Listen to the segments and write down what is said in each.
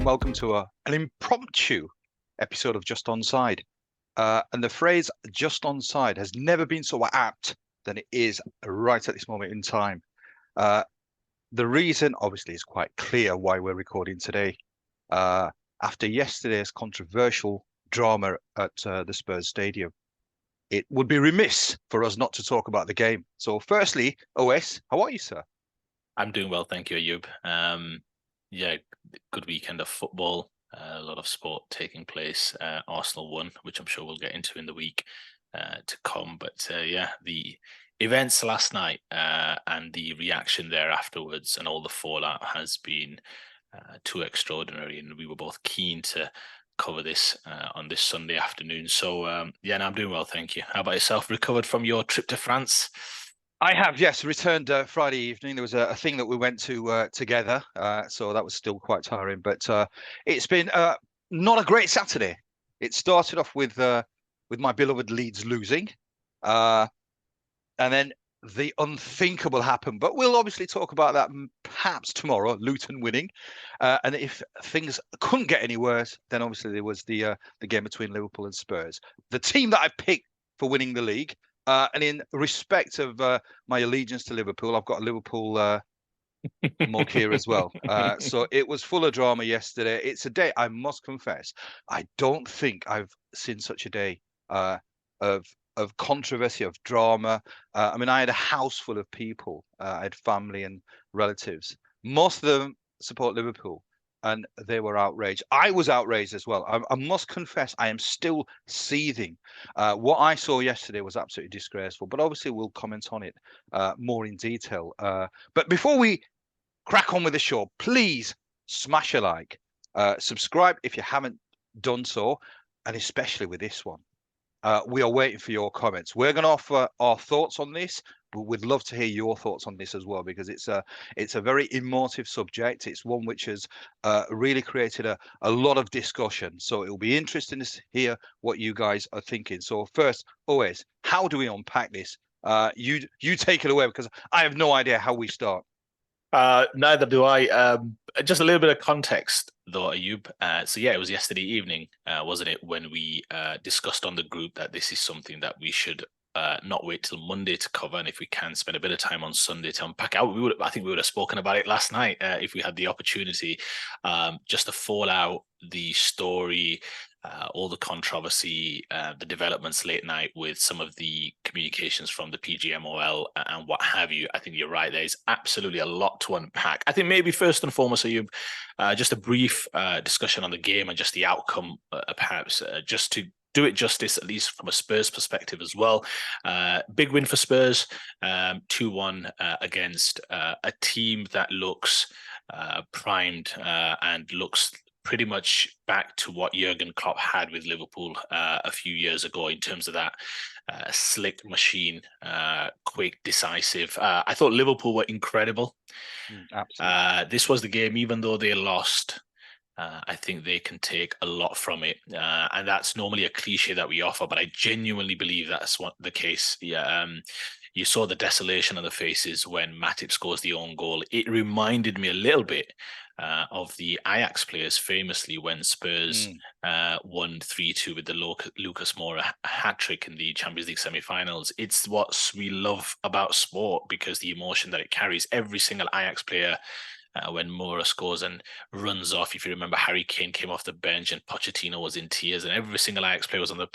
and welcome to an impromptu episode of Just Onside. And the phrase "just onside" has never been so apt than it is right at this moment in time. Uh, the reason, obviously, is quite clear why we're recording today. After yesterday's controversial drama at the Spurs Stadium, it would be remiss for us not to talk about the game. So, firstly, OS, how are you, sir? I'm doing well, thank you, Ayub. Yeah, good weekend of football. A lot of sport taking place. Arsenal won, which I'm sure we'll get into in the week to come. But yeah, the events last night and the reaction there afterwards and all the fallout has been too extraordinary. And we were both keen to cover this on this Sunday afternoon. So yeah, no, I'm doing well, thank you. How about yourself? Recovered from your trip to France? I have, yes, returned Friday evening. There was a thing that we went to together, so that was still quite tiring. But it's been not a great Saturday. It started off with my beloved Leeds losing, uh, and then the unthinkable happened. But we'll obviously talk about that perhaps tomorrow. Luton winning, and if things couldn't get any worse, then obviously there was the game between Liverpool and Spurs, the team that I picked for winning the league. And in respect of my allegiance to Liverpool, I've got a Liverpool mug here as well. So it was full of drama yesterday. It's a day, I must confess, I don't think I've seen such a day of controversy, of drama. I mean, I had a house full of people. I had family and relatives. Most of them support Liverpool, and they were outraged. I was outraged as well. I must confess, I am still seething. What I saw yesterday was absolutely disgraceful, but obviously we'll comment on it more in detail. But before we crack on with the show, please smash a like, subscribe if you haven't done so, and especially with this one. We are waiting for your comments. We're going to offer our thoughts on this, but we'd love to hear your thoughts on this as well, because it's a very emotive subject. It's one which has really created a lot of discussion. So it'll be interesting to hear what you guys are thinking. So first, always, how do we unpack this? You take it away, because I have no idea how we start. Neither do I. Just a little bit of context, though, Ayub. So yeah, it was yesterday evening, wasn't it, when we discussed on the group that this is something that we should not wait till Monday to cover, and if we can, spend a bit of time on Sunday to unpack out. I think we would have spoken about it last night if we had the opportunity. Just the fallout, the story. All the controversy, the developments late night with some of the communications from the PGMOL and what have you. I think you're right. There's absolutely a lot to unpack. I think maybe first and foremost, Ayub, just a brief discussion on the game and just the outcome, perhaps, just to do it justice, at least from a Spurs perspective as well. Big win for Spurs, 2-1 against a team that looks primed and looks pretty much back to what Jurgen Klopp had with Liverpool a few years ago in terms of that slick machine, quick, decisive. I thought Liverpool were incredible. Absolutely. This was the game, even though they lost. I think they can take a lot from it, and that's normally a cliche that we offer, but I genuinely believe that's what the case. Yeah, you saw the desolation on the faces when Matip scores the own goal. It reminded me a little bit of the Ajax players famously when Spurs won 3-2 with the Lucas Moura hat-trick in the Champions League semi-finals. It's what we love about sport, because the emotion that it carries. Every single Ajax player, when Moura scores and runs off. If you remember, Harry Kane came off the bench and Pochettino was in tears, and every single Ajax player was on the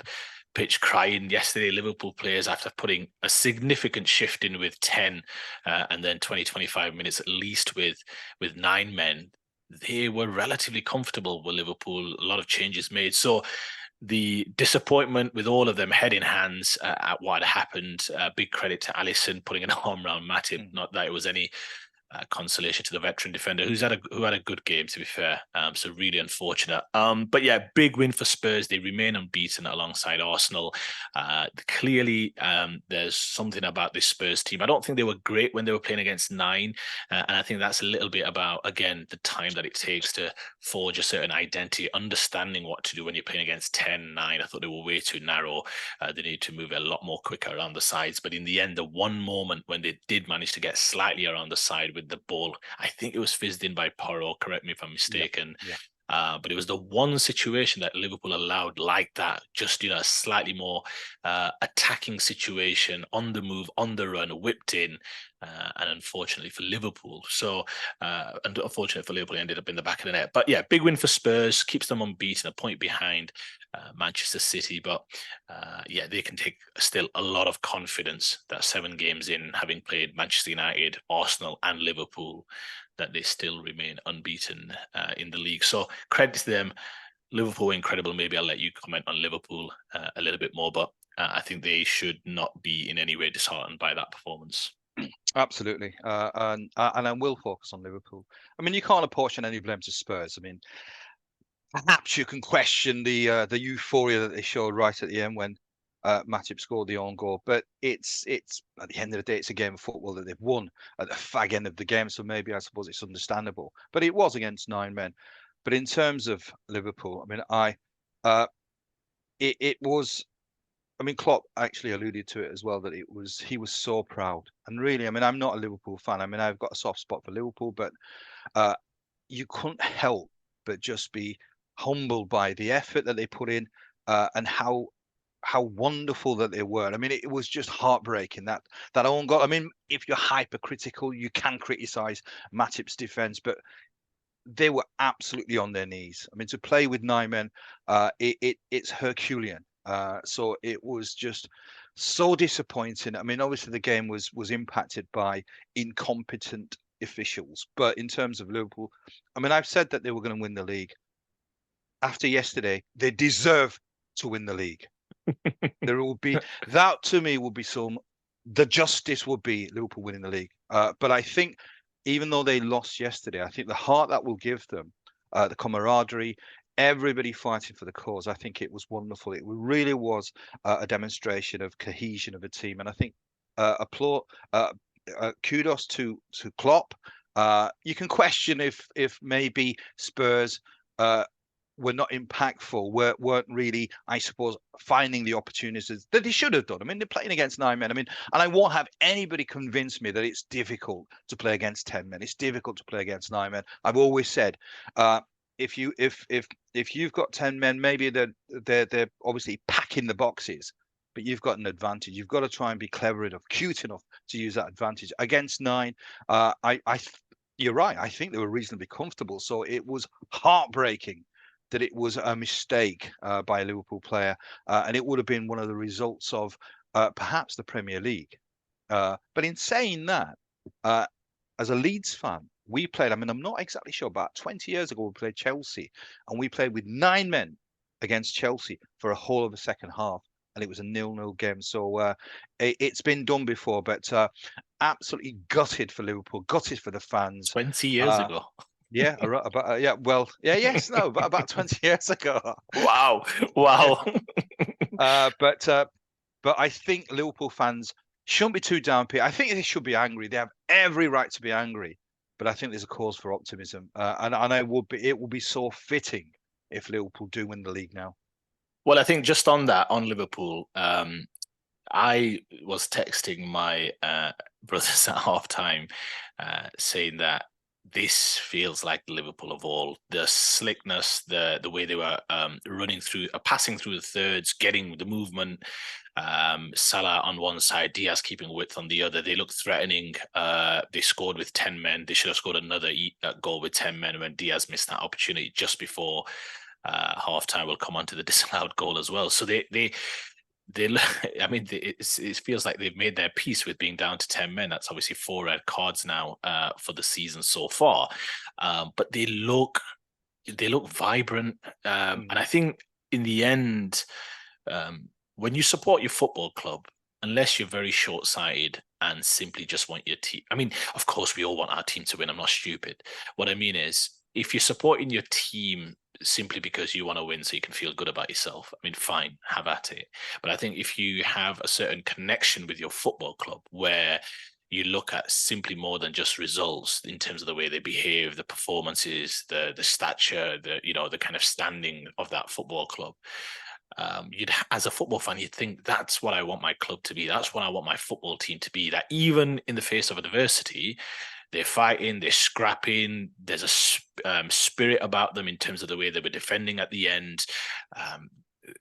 pitch crying. Yesterday, Liverpool players, after putting a significant shift in with 10 and then 20-25 minutes at least with 9 men, they were relatively comfortable with Liverpool. A lot of changes made. So the disappointment with all of them head in hands at what had happened. Big credit to Alisson putting an arm around Matip. Not that it was any consolation to the veteran defender who had a good game, to be fair. So really unfortunate. But yeah, big win for Spurs. They remain unbeaten alongside Arsenal. Clearly, there's something about this Spurs team. I don't think they were great when they were playing against 9, and I think that's a little bit about, again, the time that it takes to forge a certain identity, understanding what to do when you're playing against 10, 9. I thought they were way too narrow. They need to move a lot more quicker around the sides. But in the end, the one moment when they did manage to get slightly around the side with the ball, I think it was fizzed in by Porro, correct me if I'm mistaken. Yeah. But it was the one situation that Liverpool allowed like that, just, a slightly more attacking situation, on the move, on the run, whipped in. And unfortunately for Liverpool, it ended up in the back of the net. But yeah, big win for Spurs, keeps them unbeaten, a point behind Manchester City. But yeah, they can take still a lot of confidence that 7 games in, having played Manchester United, Arsenal, and Liverpool, that they still remain unbeaten in the league. So credit to them. Liverpool, incredible. Maybe I'll let you comment on Liverpool a little bit more, but I think they should not be in any way disheartened by that performance. Absolutely, and I will focus on Liverpool. I mean, you can't apportion any blame to Spurs. I mean, perhaps you can question the euphoria that they showed right at the end when Matip scored the own goal, but it's at the end of the day, it's a game of football that they've won at the fag end of the game, so maybe I suppose it's understandable. But it was against 9 men. But in terms of Liverpool, I mean, it was. I mean, Klopp actually alluded to it as well, that he was so proud. And really, I mean, I'm not a Liverpool fan. I mean, I've got a soft spot for Liverpool, but uh, you couldn't help but just be humbled by the effort that they put in, and how wonderful that they were. I mean, it was just heartbreaking that own goal. I mean, if you're hypercritical, you can criticize Matip's defense, but they were absolutely on their knees. I mean, to play with 9 men, it's Herculean. So it was just so disappointing. I mean, obviously the game was impacted by incompetent officials, but in terms of Liverpool, I mean, I've said that they were going to win the league. After yesterday, they deserve to win the league. There will be that, to me, will be the justice would be Liverpool winning the league. But I think even though they lost yesterday, I think the heart that will give them, the camaraderie, everybody fighting for the cause, I think it was wonderful. It really was a demonstration of cohesion of a team, and I think kudos to Klopp. You can question if maybe Spurs were not impactful, weren't really, I suppose, finding the opportunities that they should have done. I mean, they're playing against 9 men. I mean, and I won't have anybody convince me that it's difficult to play against 10 men. It's difficult to play against 9 men. I've always said, if you've got 10 men, maybe they're obviously packing the boxes, but you've got an advantage. You've got to try and be clever enough, cute enough to use that advantage against 9. You're right. I think they were reasonably comfortable. So it was heartbreaking that it was a mistake by a Liverpool player, and it would have been one of the results of perhaps the Premier League. But in saying that, as a Leeds fan, we played, I mean, I'm not exactly sure, about 20 years ago, we played Chelsea, and we played with 9 men against Chelsea for a whole of the second half, and it was a 0-0 game. So it's been done before, but absolutely gutted for Liverpool, gutted for the fans. 20 years ago. Yeah, about but about 20 years ago. Wow. But I think Liverpool fans shouldn't be too down. I think they should be angry. They have every right to be angry. But I think there's a cause for optimism, and it will be so fitting if Liverpool do win the league now. Well, I think just on that, on Liverpool, I was texting my brothers at halftime, saying that this feels like the Liverpool of old. The slickness, the way they were running through, passing through the thirds, getting the movement. Salah on one side, Diaz keeping width on the other. They looked threatening. They scored with 10 men. They should have scored another goal with 10 men when Diaz missed that opportunity just before halftime. We'll come on to the disallowed goal as well. So they I mean, it feels like they've made their peace with being down to 10 men. That's obviously 4 red cards now for the season so far. But they look vibrant. And I think in the end, when you support your football club, unless you're very short-sighted and simply just want your team. I mean, of course, we all want our team to win. I'm not stupid. What I mean is, if you're supporting your team simply because you want to win so you can feel good about yourself, I mean, fine, have at it. But I think if you have a certain connection with your football club where you look at simply more than just results in terms of the way they behave, the performances, the stature, the kind of standing of that football club, as a football fan, you'd think that's what I want my club to be. That's what I want my football team to be. That even in the face of adversity, They're fighting, they're scrapping. There's a spirit about them in terms of the way they were defending at the end.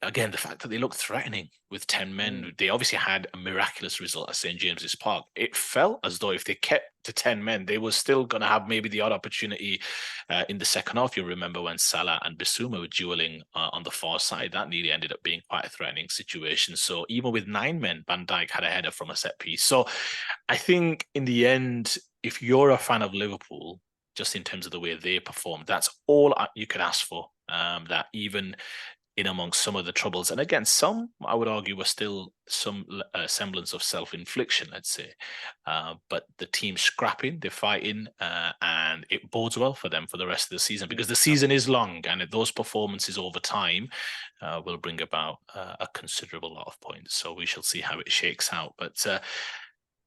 Again, the fact that they looked threatening with 10 men, they obviously had a miraculous result at St. James's Park. It felt as though if they kept to 10 men, they were still going to have maybe the odd opportunity in the second half. You remember when Salah and Bissouma were dueling on the far side, that nearly ended up being quite a threatening situation. So even with 9 men, Van Dijk had a header from a set piece. So I think in the end, if you're a fan of Liverpool, just in terms of the way they performed, that's all you could ask for. That even in amongst some of the troubles, and again, some I would argue were still some semblance of self-infliction, let's say. But the team scrapping, they're fighting, and it bodes well for them for the rest of the season, because the season is long, and those performances over time will bring about a considerable lot of points. So we shall see how it shakes out. But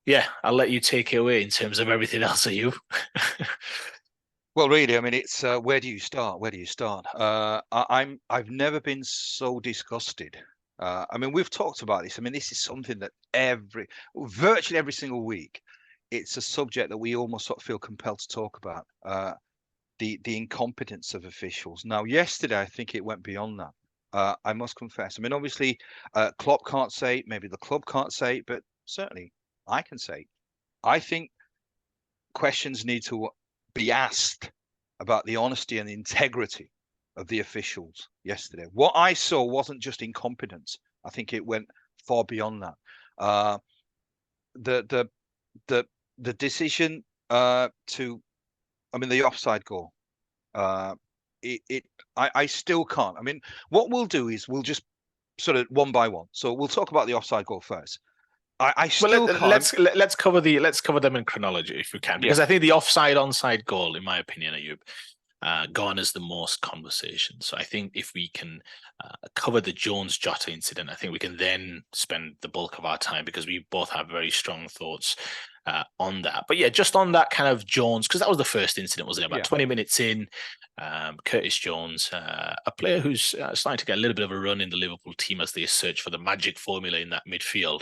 yeah, I'll let you take it away in terms of everything else. Are you? Well, really, I mean, it's where do you start? Where do you start? I've never been so disgusted. I mean, we've talked about this. I mean, this is something that virtually every single week, it's a subject that we almost sort of feel compelled to talk about. The incompetence of officials. Now, yesterday, I think it went beyond that. I must confess. I mean, obviously, Klopp can't say it, maybe the club can't say it, but certainly I can say it. I think questions need to be asked about the honesty and the integrity of the officials yesterday. What I saw wasn't just incompetence. I think it went far beyond that. The decision the offside goal. I still can't. I mean, what we'll do is we'll just sort of one by one. So we'll talk about the offside goal first. I still can't. Let's cover them in chronology if we can, because I think the onside goal, in my opinion, Ayub, garners the most conversation. So I think if we can cover the Jones-Jota incident, I think we can then spend the bulk of our time, because we both have very strong thoughts on that. But yeah, just on that kind of Jones, because that was the first incident, wasn't it? About 20 minutes in, Curtis Jones, a player who's starting to get a little bit of a run in the Liverpool team as they search for the magic formula in that midfield.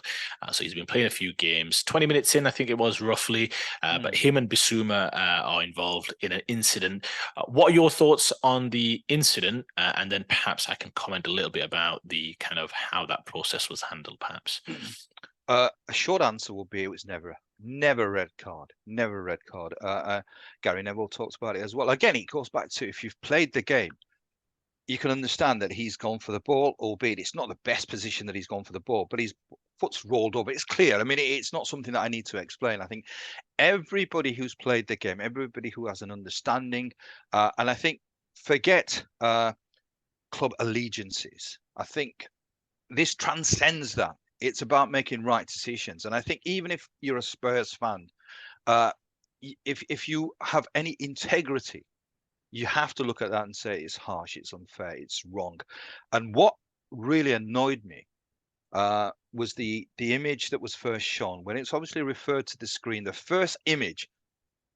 So he's been playing a few games. 20 minutes in, I think it was roughly, but him and Bissouma are involved in an incident. What are your thoughts on the incident? And then perhaps I can comment a little bit about the kind of how that process was handled, perhaps. A short answer will be it was never a red card. Never a red card. Gary Neville talks about it as well. Again, it goes back to, if you've played the game, you can understand that he's gone for the ball, albeit it's not the best position that he's gone for the ball, but his foot's rolled over. It's clear. I mean, it's not something that I need to explain. I think everybody who's played the game, everybody who has an understanding, and I think forget club allegiances. I think this transcends that. It's about making right decisions. And I think even if you're a Spurs fan, if you have any integrity, you have to look at that and say it's harsh, it's unfair, it's wrong. And what really annoyed me was the image that was first shown when it's obviously referred to the screen. The first image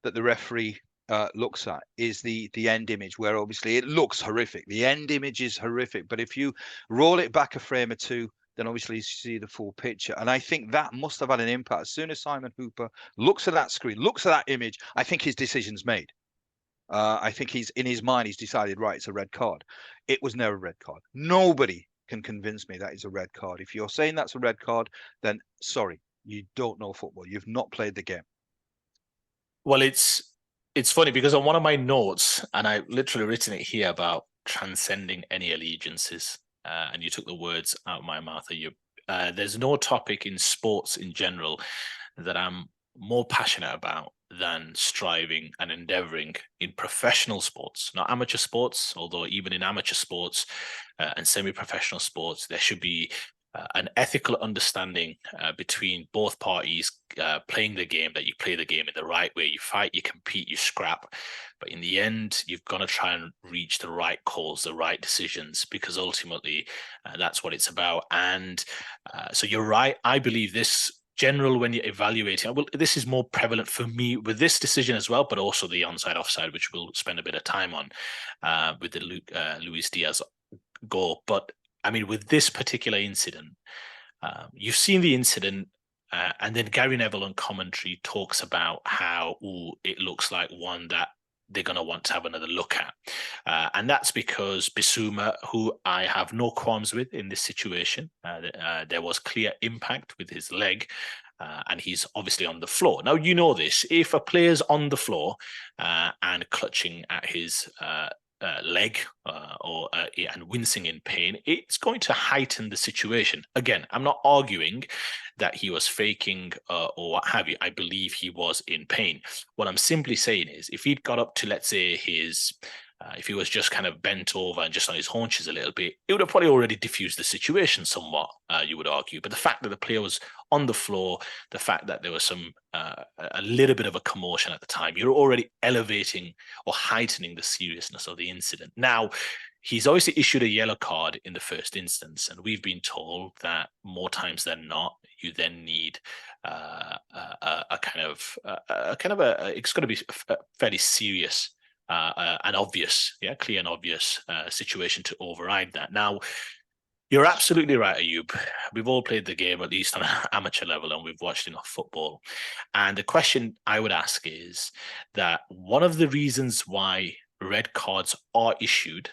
that the referee looks at is the end image, where obviously it looks horrific. The end image is horrific, but if you roll it back a frame or two, then obviously you see the full picture. And I think that must have had an impact. As soon as Simon Hooper looks at that screen, looks at that image, I think his decision's made. I think he's in his mind, he's decided, right, it's a red card. It was never a red card. Nobody can convince me that is a red card. If you're saying that's a red card, then sorry, you don't know football. You've not played the game. Well, it's funny because on one of my notes, and I literally written it here about transcending any allegiances, and you took the words out of my mouth. There's no topic in sports in general that I'm more passionate about than striving and endeavoring in professional sports, not amateur sports, although even in amateur sports and semi-professional sports, there should be an ethical understanding between both parties playing the game, that you play the game in the right way. You fight, you compete, you scrap. But in the end, you've got to try and reach the right calls, the right decisions, because ultimately that's what it's about. And so you're right. I believe this general, when you're evaluating, well, this is more prevalent for me with this decision as well, but also the onside offside, which we'll spend a bit of time on with the Luis Diaz goal. But I mean, with this particular incident, you've seen the incident. And then Gary Neville on commentary talks about how it looks like one that they're going to want to have another look at. And that's because Bissouma, who I have no qualms with in this situation, there was clear impact with his leg. And he's obviously on the floor. Now, you know this. If a player's on the floor and clutching at his leg and wincing in pain, it's going to heighten the situation. Again, I'm not arguing that he was faking or what have you. I believe he was in pain. What I'm simply saying is, if he'd got up to, let's say, if he was just kind of bent over and just on his haunches a little bit, it would have probably already diffused the situation somewhat, you would argue. But the fact that the player was on the floor, the fact that there was a little bit of a commotion at the time, you're already elevating or heightening the seriousness of the incident. Now, he's obviously issued a yellow card in the first instance, and we've been told that more times than not, you then need it's going to be a fairly serious and obvious, clear and obvious situation to override that. Now, you're absolutely right, Ayub. We've all played the game, at least on an amateur level, and we've watched enough football. And the question I would ask is that one of the reasons why red cards are issued,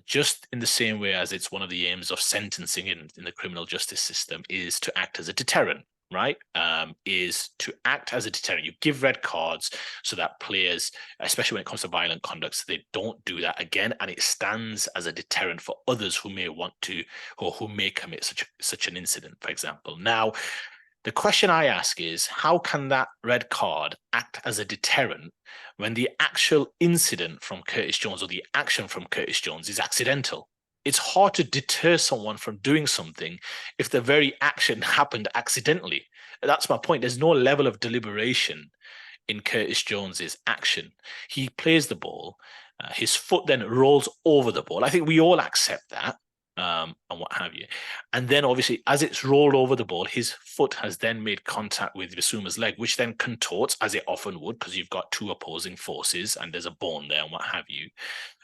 just in the same way as it's one of the aims of sentencing in the criminal justice system, is to act as a deterrent. Right, is to act as a deterrent. You give red cards so that players, especially when it comes to violent conduct, so they don't do that again, and it stands as a deterrent for others who may want to or who may commit such an incident, for example. Now, the question I ask is, how can that red card act as a deterrent when the actual incident from Curtis Jones, or the action from Curtis Jones, is accidental? It's hard to deter someone from doing something if the very action happened accidentally. That's my point. There's no level of deliberation in Curtis Jones's action. He plays the ball. His foot then rolls over the ball. I think we all accept that, and what have you. And then obviously, as it's rolled over the ball, his foot has then made contact with Bissouma's leg, which then contorts, as it often would, because you've got two opposing forces and there's a bone there and what have you.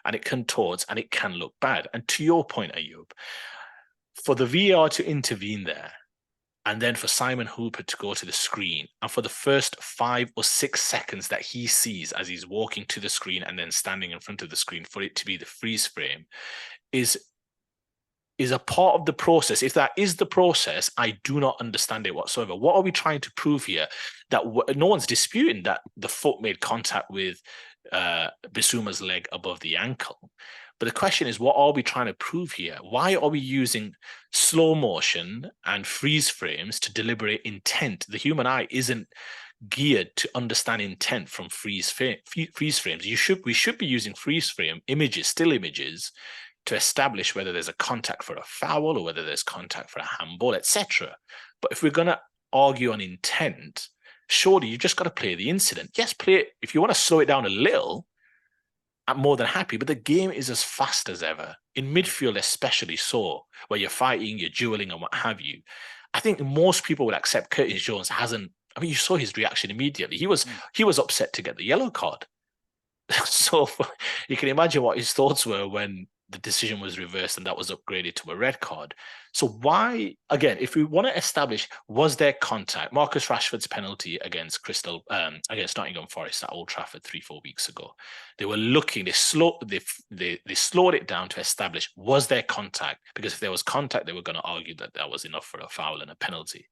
And it contorts and it can look bad. And to your point, Ayub, for the VAR to intervene there, and then for Simon Hooper to go to the screen, and for the first 5 or 6 seconds that he sees as he's walking to the screen and then standing in front of the screen, for it to be the freeze frame, is a part of the process. If that is the process, I do not understand it whatsoever. What are we trying to prove here? That no one's disputing that the foot made contact with Bissouma's leg above the ankle. But the question is, what are we trying to prove here? Why are we using slow motion and freeze frames to deliberate intent? The human eye isn't geared to understand intent from freeze frames. We should be using freeze frame images, still images, to establish whether there's a contact for a foul or whether there's contact for a handball, etc. But if we're going to argue on intent, surely you just got to play the incident. Yes, play it. If you want to slow it down a little, I'm more than happy. But the game is as fast as ever. In midfield, especially so, where you're fighting, you're dueling, and what have you. I think most people would accept Curtis Jones hasn't. I mean, you saw his reaction immediately. He was upset to get the yellow card. So you can imagine what his thoughts were when the decision was reversed and that was upgraded to a red card. So why, again, if we want to establish, was there contact? Marcus Rashford's penalty against Nottingham Forest at Old Trafford 3-4 weeks ago. They were looking, they slowed it down to establish, was there contact? Because if there was contact, they were going to argue that that was enough for a foul and a penalty.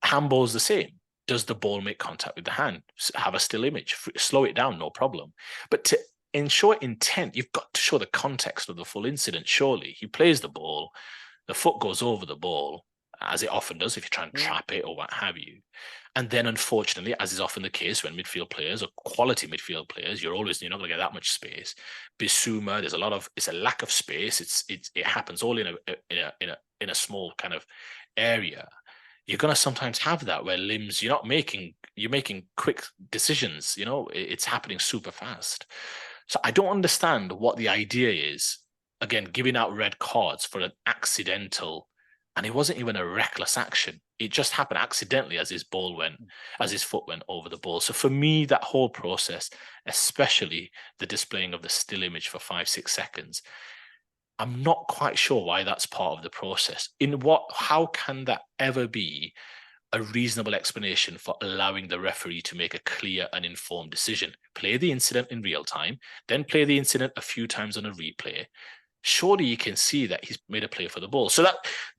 Handball's the same. Does the ball make contact with the hand? Have a still image, slow it down, no problem. But to ensure intent, you've got to show the context of the full incident. Surely he plays the ball, the foot goes over the ball, as it often does if you try and trap it or what have you. And then, unfortunately, as is often the case when midfield players or quality midfield players, you're not going to get that much space. Bissouma, it's a lack of space. It happens all in a small kind of area. You're going to sometimes have that where limbs, you're making quick decisions. It's happening super fast. So I don't understand what the idea is. Again, giving out red cards for an accidental, and it wasn't even a reckless action. It just happened accidentally as his foot went over the ball. So for me, that whole process, especially the displaying of the still image for 5-6 seconds, I'm not quite sure why that's part of the process. How can that ever be a reasonable explanation for allowing the referee to make a clear and informed decision. Play the incident in real time, then play the incident a few times on a replay. Surely you can see that he's made a play for the ball. So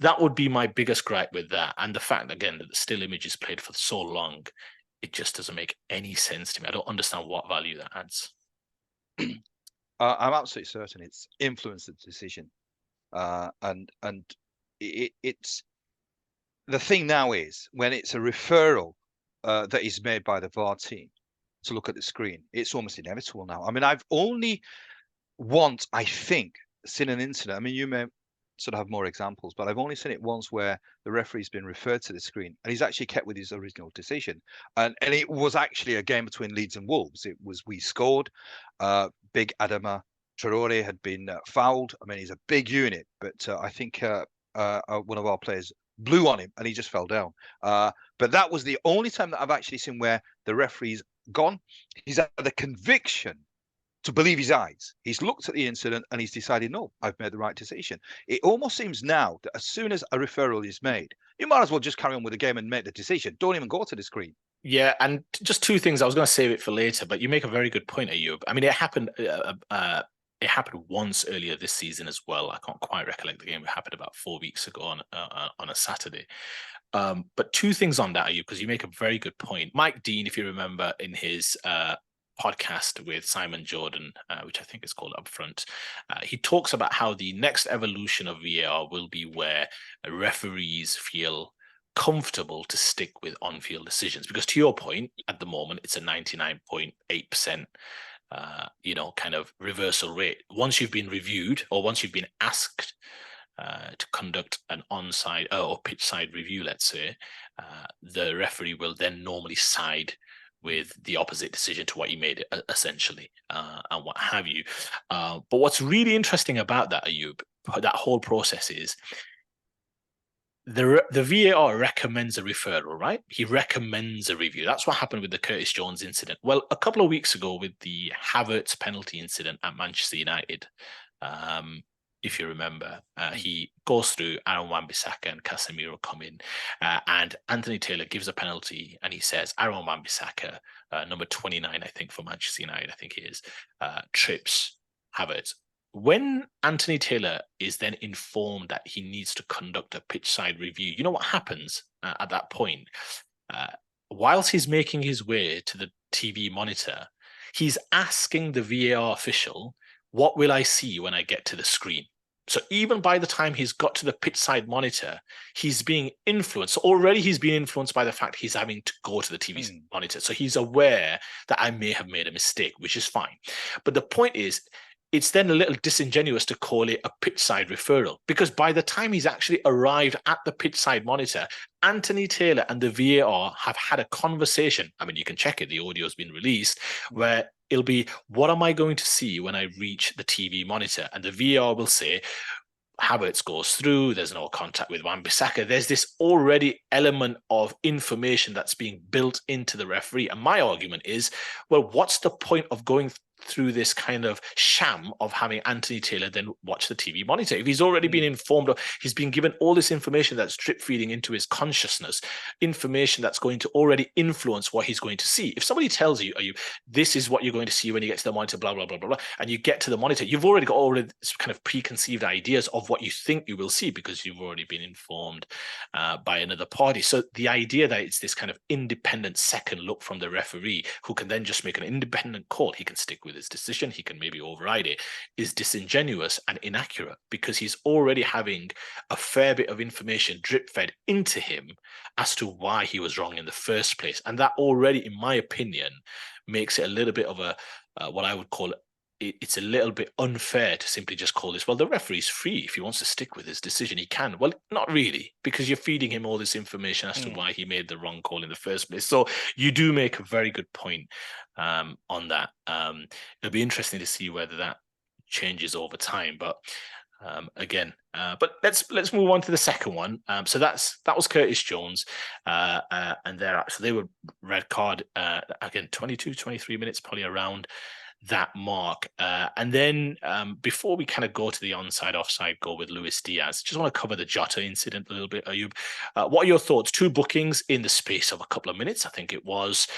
that would be my biggest gripe with that. And the fact, again, that the still image is played for so long, it just doesn't make any sense to me. I don't understand what value that adds. I'm absolutely certain it's influenced the decision. And it's the thing now is when it's a referral that is made by the VAR team to look at the screen, it's almost inevitable now. I mean, I've only once, I think, seen an incident. I mean, you may sort of have more examples, but I've only seen it once where the referee's been referred to the screen and he's actually kept with his original decision. And it was actually a game between Leeds and Wolves. It was, we scored. Big Adama Traore had been fouled. I mean, he's a big unit, but I think one of our players blew on him and he just fell down. But that was the only time that I've actually seen where the referee's gone. He's had the conviction to believe his eyes. He's looked at the incident and he's decided, no, I've made the right decision. It almost seems now that as soon as a referral is made, you might as well just carry on with the game and make the decision. Don't even go to the screen. Yeah, and just two things. I was going to save it for later, but you make a very good point, Ayub. I mean, it happened once earlier this season as well. I can't quite recollect the game. It happened about 4 weeks ago on a Saturday. But two things on that, Ayub, because you make a very good point. Mike Dean, if you remember, in his podcast with Simon Jordan, which I think is called Upfront, he talks about how the next evolution of VAR will be where referees feel comfortable to stick with on-field decisions, because to your point, at the moment it's a 99.8% kind of reversal rate. Once you've been reviewed or once you've been asked to conduct an onside or pitch side review, let's say, the referee will then normally side with the opposite decision to what you made, essentially, and what have you. But what's really interesting about that, Ayub, that whole process is the VAR recommends a referral, right? He recommends a review. That's what happened with the Curtis Jones incident. Well, a couple of weeks ago with the Havertz penalty incident at Manchester United, if you remember, he goes through, Aaron Wan-Bissaka and Casemiro come in, and Anthony Taylor gives a penalty and he says, Aaron Wan-Bissaka, number 29, I think, for Manchester United, I think he is, trips Havertz. When Anthony Taylor is then informed that he needs to conduct a pitch side review, you know what happens at that point? Whilst he's making his way to the TV monitor, he's asking the VAR official, what will I see when I get to the screen? So even by the time he's got to the pitch side monitor, he's being influenced. Already he's being influenced by the fact he's having to go to the TV monitor. So he's aware that I may have made a mistake, which is fine. But the point is, it's then a little disingenuous to call it a pitch side referral, because by the time he's actually arrived at the pitch side monitor, Anthony Taylor and the VAR have had a conversation. I mean, you can check it. The audio has been released, where it'll be, what am I going to see when I reach the TV monitor? And the VAR will say, Havertz goes through, there's no contact with Wan-Bissaka. There's this already element of information that's being built into the referee. And my argument is, well, what's the point of going through this kind of sham of having Anthony Taylor then watch the TV monitor? If he's already been informed of, he's been given all this information that's drip feeding into his consciousness, information that's going to already influence what he's going to see. If somebody tells you, this is what you're going to see when you get to the monitor, blah, blah, blah, blah, blah, and you get to the monitor, you've already got all this kind of preconceived ideas of what you think you will see because you've already been informed by another party. So the idea that it's this kind of independent second look from the referee who can then just make an independent call, he can stick with his decision, he can maybe override it, is disingenuous and inaccurate, because he's already having a fair bit of information drip fed into him as to why he was wrong in the first place. And that already, in my opinion, makes it a little bit of a what I would call it's a little bit unfair to simply just call this, well, the referee's free. If he wants to stick with his decision, he can. Well, not really, because you're feeding him all this information as to why he made the wrong call in the first place. So you do make a very good point on that. It'll be interesting to see whether that changes over time. But but let's move on to the second one. So that was Curtis Jones, and they were red card again, 22, 23 minutes, probably around that mark. And then before we kind of go to the onside, offside goal with Luis Diaz, just want to cover the Jota incident a little bit, Ayub. What are your thoughts? 2 bookings in the space of a couple of minutes, I think it was,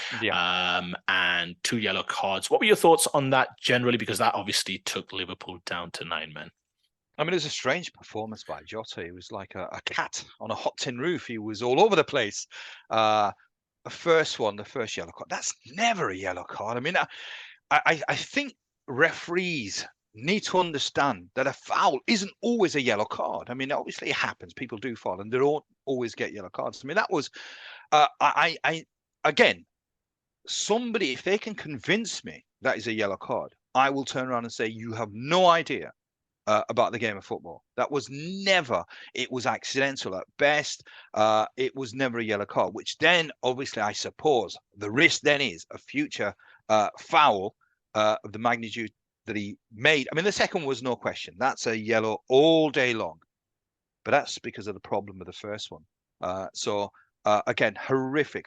and 2 yellow cards. What were your thoughts on that generally? Because that obviously took Liverpool down to 9 men. I mean, it was a strange performance by Jota. He was like a cat on a hot tin roof. He was all over the place. The first one, the first yellow card, that's never a yellow card. I mean, I think referees need to understand that a foul isn't always a yellow card. I mean, obviously it happens. People do foul and they don't always get yellow cards. I mean, that was, again, somebody, if they can convince me that is a yellow card, I will turn around and say, you have no idea about the game of football. That was never, it was accidental at best. It was never a yellow card, which then obviously I suppose the risk then is a future foul of the magnitude that he made. I mean, the second was no question. That's a yellow all day long, but that's because of the problem with the first one. Again, horrific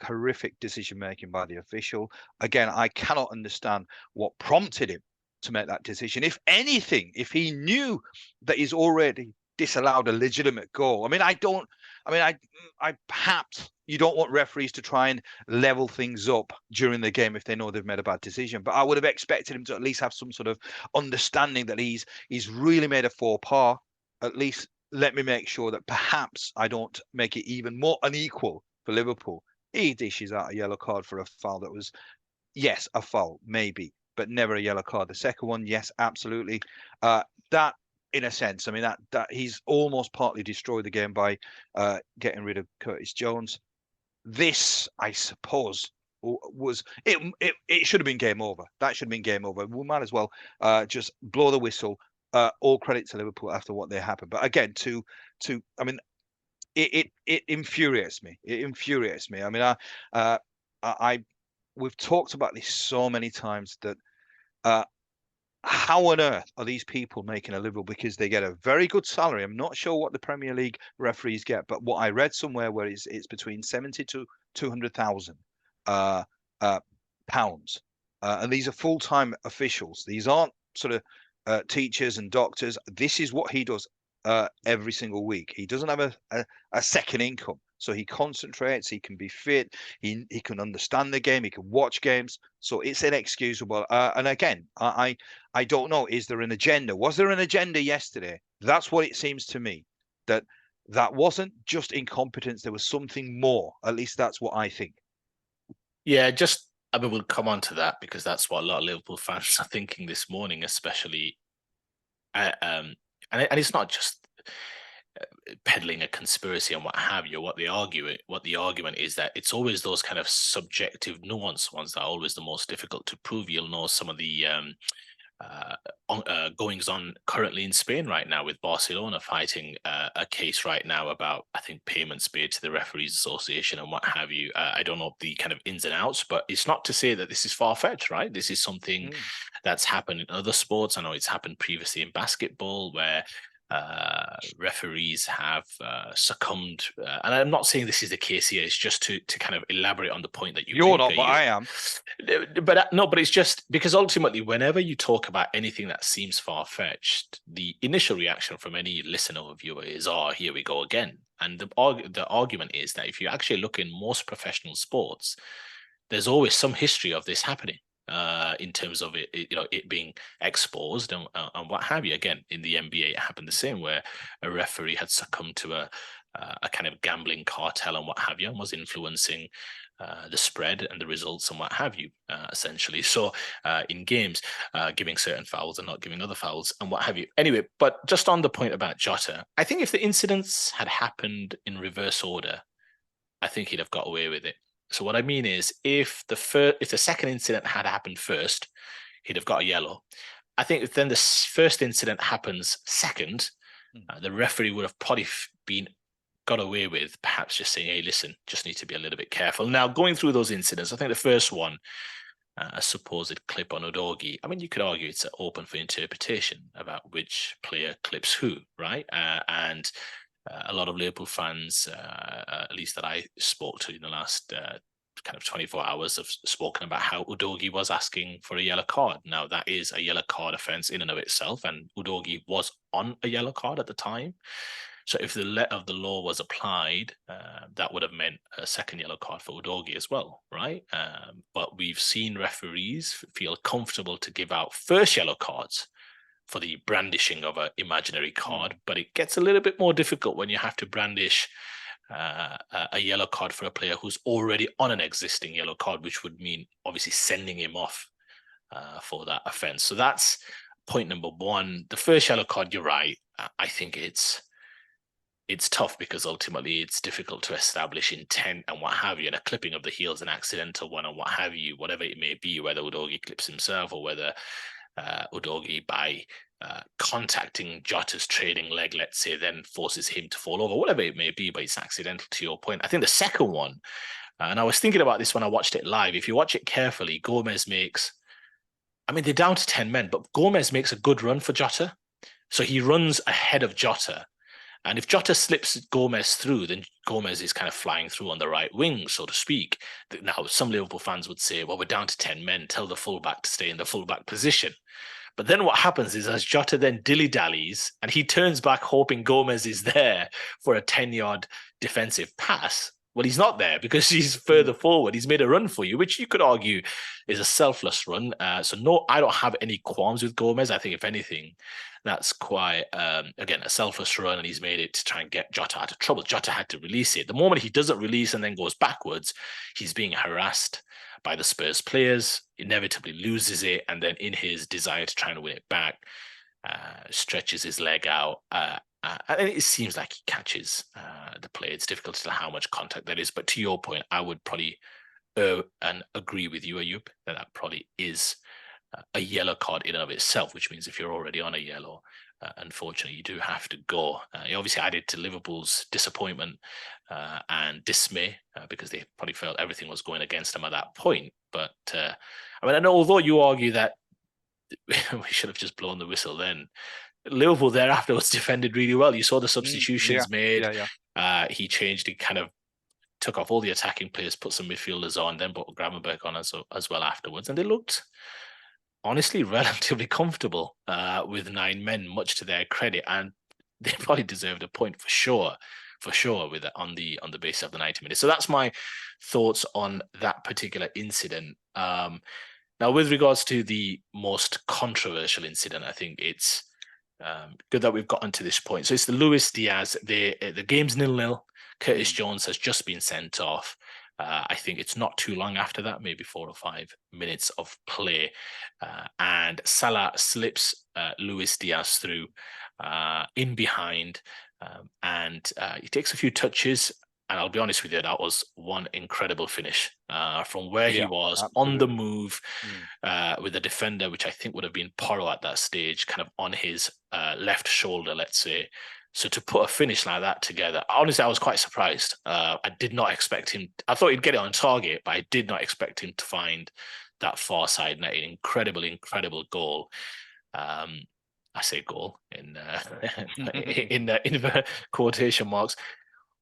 decision making by the official. Again, I cannot understand what prompted him to make that decision. If anything, if he knew that he's already disallowed a legitimate goal. I mean, I perhaps you don't want referees to try and level things up during the game if they know they've made a bad decision. But I would have expected him to at least have some sort of understanding that he's really made a faux pas. At least let me make sure that perhaps I don't make it even more unequal for Liverpool. He dishes out a yellow card for a foul that was, yes, a foul, maybe, but never a yellow card. The second one, yes, absolutely. That, in a sense, I mean, that he's almost partly destroyed the game by getting rid of Curtis Jones. This, I suppose, was it should have been game over. That should have been game over. We might as well just blow the whistle. All credit to Liverpool after what they happened. But again, I mean, it infuriates me. It infuriates me. I mean, we've talked about this so many times that how on earth are these people making a living? Because they get a very good salary. I'm not sure what the Premier League referees get, but what I read somewhere where it's between 70 to 200,000 pounds, and these are full-time officials. These aren't sort of teachers and doctors. This is what he does every single week. He doesn't have a second income. So he concentrates, he can be fit, he can understand the game, he can watch games. So it's inexcusable. And again, I don't know, is there an agenda? Was there an agenda yesterday? That's what it seems to me, that wasn't just incompetence, there was something more. At least that's what I think. Yeah, I mean, we'll come on to that because that's what a lot of Liverpool fans are thinking this morning, especially. And it's not just peddling a conspiracy and what have you. What the argument is that it's always those kind of subjective, nuanced ones that are always the most difficult to prove. You'll know some of the goings on currently in Spain right now with Barcelona fighting a case right now about, I think, payments made to the Referees Association and what have you. I don't know the kind of ins and outs, but it's not to say that this is far-fetched, right? This is something that's happened in other sports. I know it's happened previously in basketball where referees have succumbed, and I'm not saying this is the case here. It's just to kind of elaborate on the point that you're not, but I am. But no, but it's just because ultimately, whenever you talk about anything that seems far-fetched, the initial reaction from any listener or viewer is, "Oh, here we go again." And the argument is that if you actually look in most professional sports, there's always some history of this happening. In terms of it being exposed and what have you. Again, in the NBA, it happened the same, where a referee had succumbed to a kind of gambling cartel and what have you, and was influencing the spread and the results and what have you, essentially. So in games, giving certain fouls and not giving other fouls and what have you. Anyway, but just on the point about Jota, I think if the incidents had happened in reverse order, I think he'd have got away with it. So what I mean is, if the second incident had happened first, he'd have got a yellow. I think if then the first incident happens second, the referee would have probably got away with perhaps just saying, "Hey, listen, just need to be a little bit careful." Now, going through those incidents, I think the first one, a supposed clip on Udogie. I mean, you could argue it's open for interpretation about which player clips who, right? And a lot of Liverpool fans, at least that I spoke to in the last kind of 24 hours have spoken about how Udogie was asking for a yellow card. Now, that is a yellow card offence in and of itself, and Udogie was on a yellow card at the time. So if the letter of the law was applied, that would have meant a second yellow card for Udogie as well, right? But we've seen referees feel comfortable to give out first yellow cards for the brandishing of an imaginary card, but it gets a little bit more difficult when you have to brandish a yellow card for a player who's already on an existing yellow card, which would mean obviously sending him off for that offence. So that's point number one. The first yellow card, you're right. I think it's tough because ultimately it's difficult to establish intent and what have you. And a clipping of the heel is an accidental one and what have you, whatever it may be, whether Udogie clips himself or whether Udogie by contacting Jota's trailing leg, let's say, then forces him to fall over, whatever it may be, but it's accidental to your point. I think the second one, and I was thinking about this when I watched it live, if you watch it carefully, Gomez makes, I mean, they're down to 10 men, but Gomez makes a good run for Jota. So he runs ahead of Jota. And if Jota slips Gomez through, then Gomez is kind of flying through on the right wing, so to speak. Now, some Liverpool fans would say, well, we're down to 10 men, tell the fullback to stay in the fullback position. But then what happens is as Jota then dilly-dallies and he turns back hoping Gomez is there for a 10-yard defensive pass, well, he's not there because he's further forward. He's made a run for you, which you could argue is a selfless run. So no, I don't have any qualms with Gomez. I think if anything, that's quite, again, a selfless run, and he's made it to try and get Jota out of trouble. Jota had to release it. The moment he doesn't release and then goes backwards, he's being harassed by the Spurs players, inevitably loses it, and then in his desire to try and win it back, stretches his leg out. And it seems like he catches the play. It's difficult to tell how much contact there is, but to your point, I would probably and agree with you, Ayub, that probably is a yellow card in and of itself, which means if you're already on a yellow, unfortunately, you do have to go. It obviously added to Liverpool's disappointment and dismay because they probably felt everything was going against them at that point. But I mean, I know although you argue that we should have just blown the whistle then, Liverpool thereafter was defended really well. You saw the substitutions made. He changed. He kind of took off all the attacking players, put some midfielders on, then put Gravenberch on as well afterwards, and they looked honestly relatively comfortable with 9 men, much to their credit, and they probably deserved a point for sure with it on the basis of the 90 minutes. So that's my thoughts on that particular incident. Now, with regards to the most controversial incident, I think it's good that we've gotten to this point. So it's the Luis Diaz. The game's 0-0. Curtis Jones has just been sent off. I think it's not too long after that, maybe 4 or 5 minutes of play. And Salah slips Luis Diaz through in behind. And he takes a few touches. And I'll be honest with you, that was one incredible finish from where he was on the move with the defender, which I think would have been Porro at that stage, kind of on his left shoulder, let's say. So to put a finish like that together, honestly, I was quite surprised. I did not expect him. I thought he'd get it on target, but I did not expect him to find that far side net. An incredible goal. I say goal in quotation marks.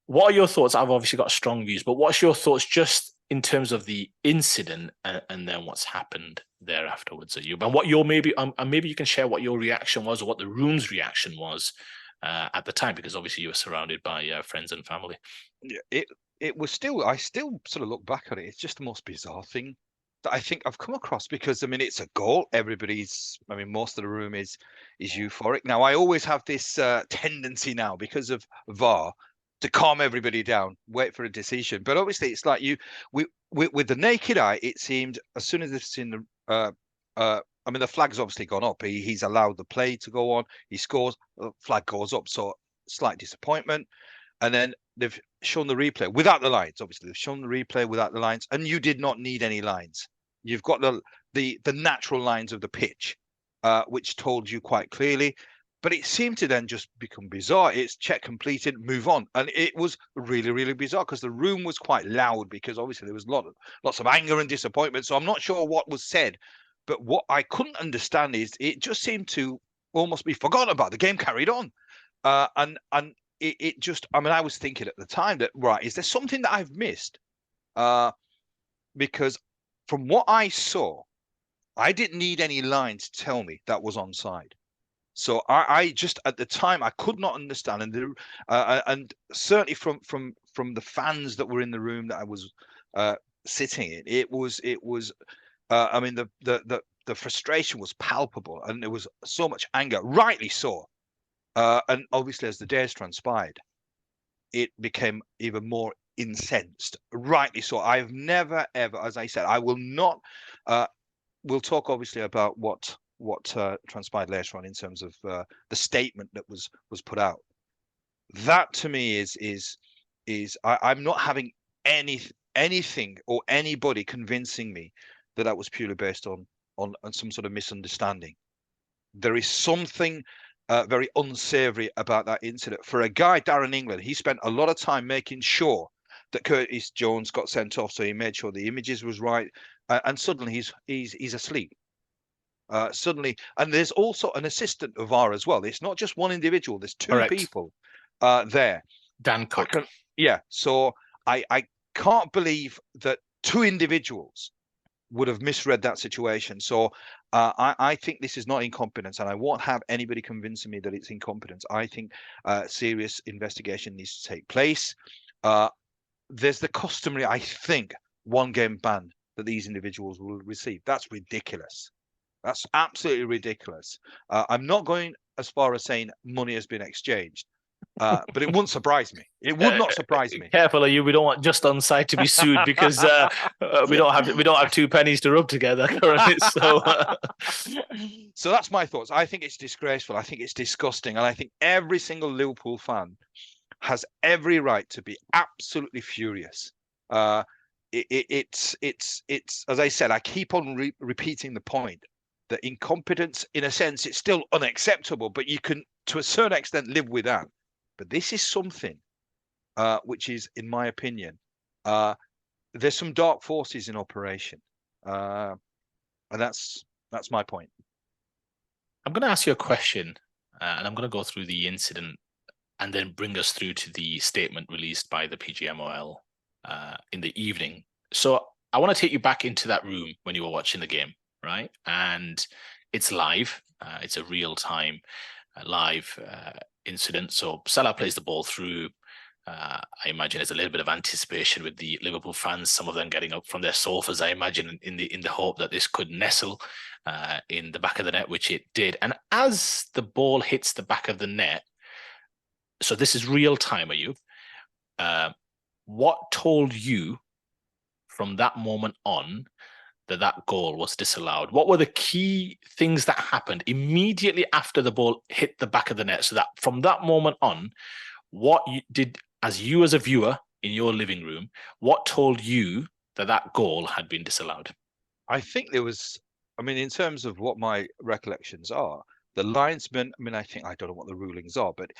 What are your thoughts? I've obviously got strong views, but what's your thoughts just in terms of the incident and then what's happened there afterwards, Ayub? And what your maybe you can share what your reaction was or what the room's reaction was at the time, because obviously you were surrounded by friends and family. It was still, I still sort of look back at it. It's just the most bizarre thing that I think I've come across, because I mean, it's a goal. Most of the room is euphoric. Now, I always have this tendency now because of VAR to calm everybody down, wait for a decision. But obviously, it's like with the naked eye, it seemed as soon as they've seen the flag's obviously gone up. He's allowed the play to go on. He scores, the flag goes up. So slight disappointment. And then they've shown the replay without the lines. Obviously, they've shown the replay without the lines, and you did not need any lines. You've got the natural lines of the pitch, which told you quite clearly. But it seemed to then just become bizarre. It's check completed, move on. And it was really, really bizarre because the room was quite loud, because obviously there was lots of anger and disappointment. So I'm not sure what was said. But what I couldn't understand is it just seemed to almost be forgotten about. The game carried on. And it just, I was thinking at the time that, right, is there something that I've missed? because from what I saw, I didn't need any line to tell me that was onside. So I just at the time I could not understand, and certainly from the fans that were in the room that I was sitting in, it was I mean the frustration was palpable, and there was so much anger, rightly so, and obviously as the days transpired, it became even more incensed, rightly so. I've never ever, as I said, I will not. We'll talk obviously about what transpired later on in terms of the statement that was put out. That to me I'm not having anything or anybody convincing me that that was purely based on some sort of misunderstanding. There is something very unsavory about that incident. For a guy, Darren England, he spent a lot of time making sure that Curtis Jones got sent off, so he made sure the images was right, and suddenly he's asleep. Suddenly, and there's also an assistant of VAR as well. It's not just one individual. There's two Correct. people there. Dan Cook. Yeah. So I can't believe that two individuals would have misread that situation. So I think this is not incompetence, and I won't have anybody convincing me that it's incompetence. I think serious investigation needs to take place. There's the customary, I think, 1-game ban that these individuals will receive. That's ridiculous. That's absolutely ridiculous. I'm not going as far as saying money has been exchanged, but it wouldn't surprise me. It would not surprise me. Careful, are you? We don't want Just Onside to be sued because we don't have 2 pennies to rub together currently. So that's my thoughts. I think it's disgraceful. I think it's disgusting, and I think every single Liverpool fan has every right to be absolutely furious. It's as I said. I keep on repeating the point that incompetence, in a sense, it's still unacceptable, but you can, to a certain extent, live with that. But this is something which is, in my opinion, there's some dark forces in operation, and that's my point. I'm going to ask you a question, and I'm going to go through the incident and then bring us through to the statement released by the PGMOL in the evening. So I want to take you back into that room when you were watching the game. Right, and it's live. It's a real-time live incident. So Salah plays the ball through. I imagine there's a little bit of anticipation with the Liverpool fans. Some of them getting up from their sofas. I imagine in the hope that this could nestle in the back of the net, which it did. And as the ball hits the back of the net, so this is real time. Are you? What told you from that moment on that goal was disallowed? What were the key things that happened immediately after the ball hit the back of the net, so that from that moment on, what you did as a viewer in your living room, what told you that goal had been disallowed? I think there was, I mean, in terms of what my recollections are, the linesman, I mean, I don't know what the rulings are, but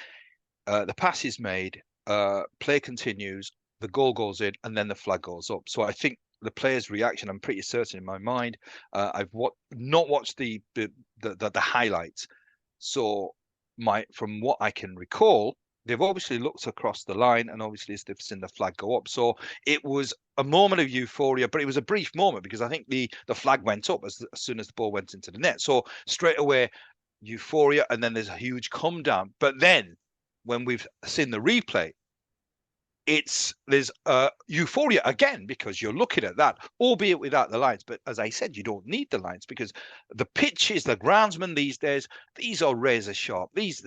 the pass is made, play continues, the goal goes in, and then the flag goes up. So I think the player's reaction, I'm pretty certain in my mind. I've not watched the highlights, so from what I can recall, they've obviously looked across the line, and obviously they've seen the flag go up. So it was a moment of euphoria, but it was a brief moment because I think the flag went up as soon as the ball went into the net. So straight away, euphoria, and then there's a huge come down. But then when we've seen the replay, there's euphoria again because you're looking at that, albeit without the lines. But as I said, you don't need the lines because the pitches, the groundsmen these days, these are razor sharp. These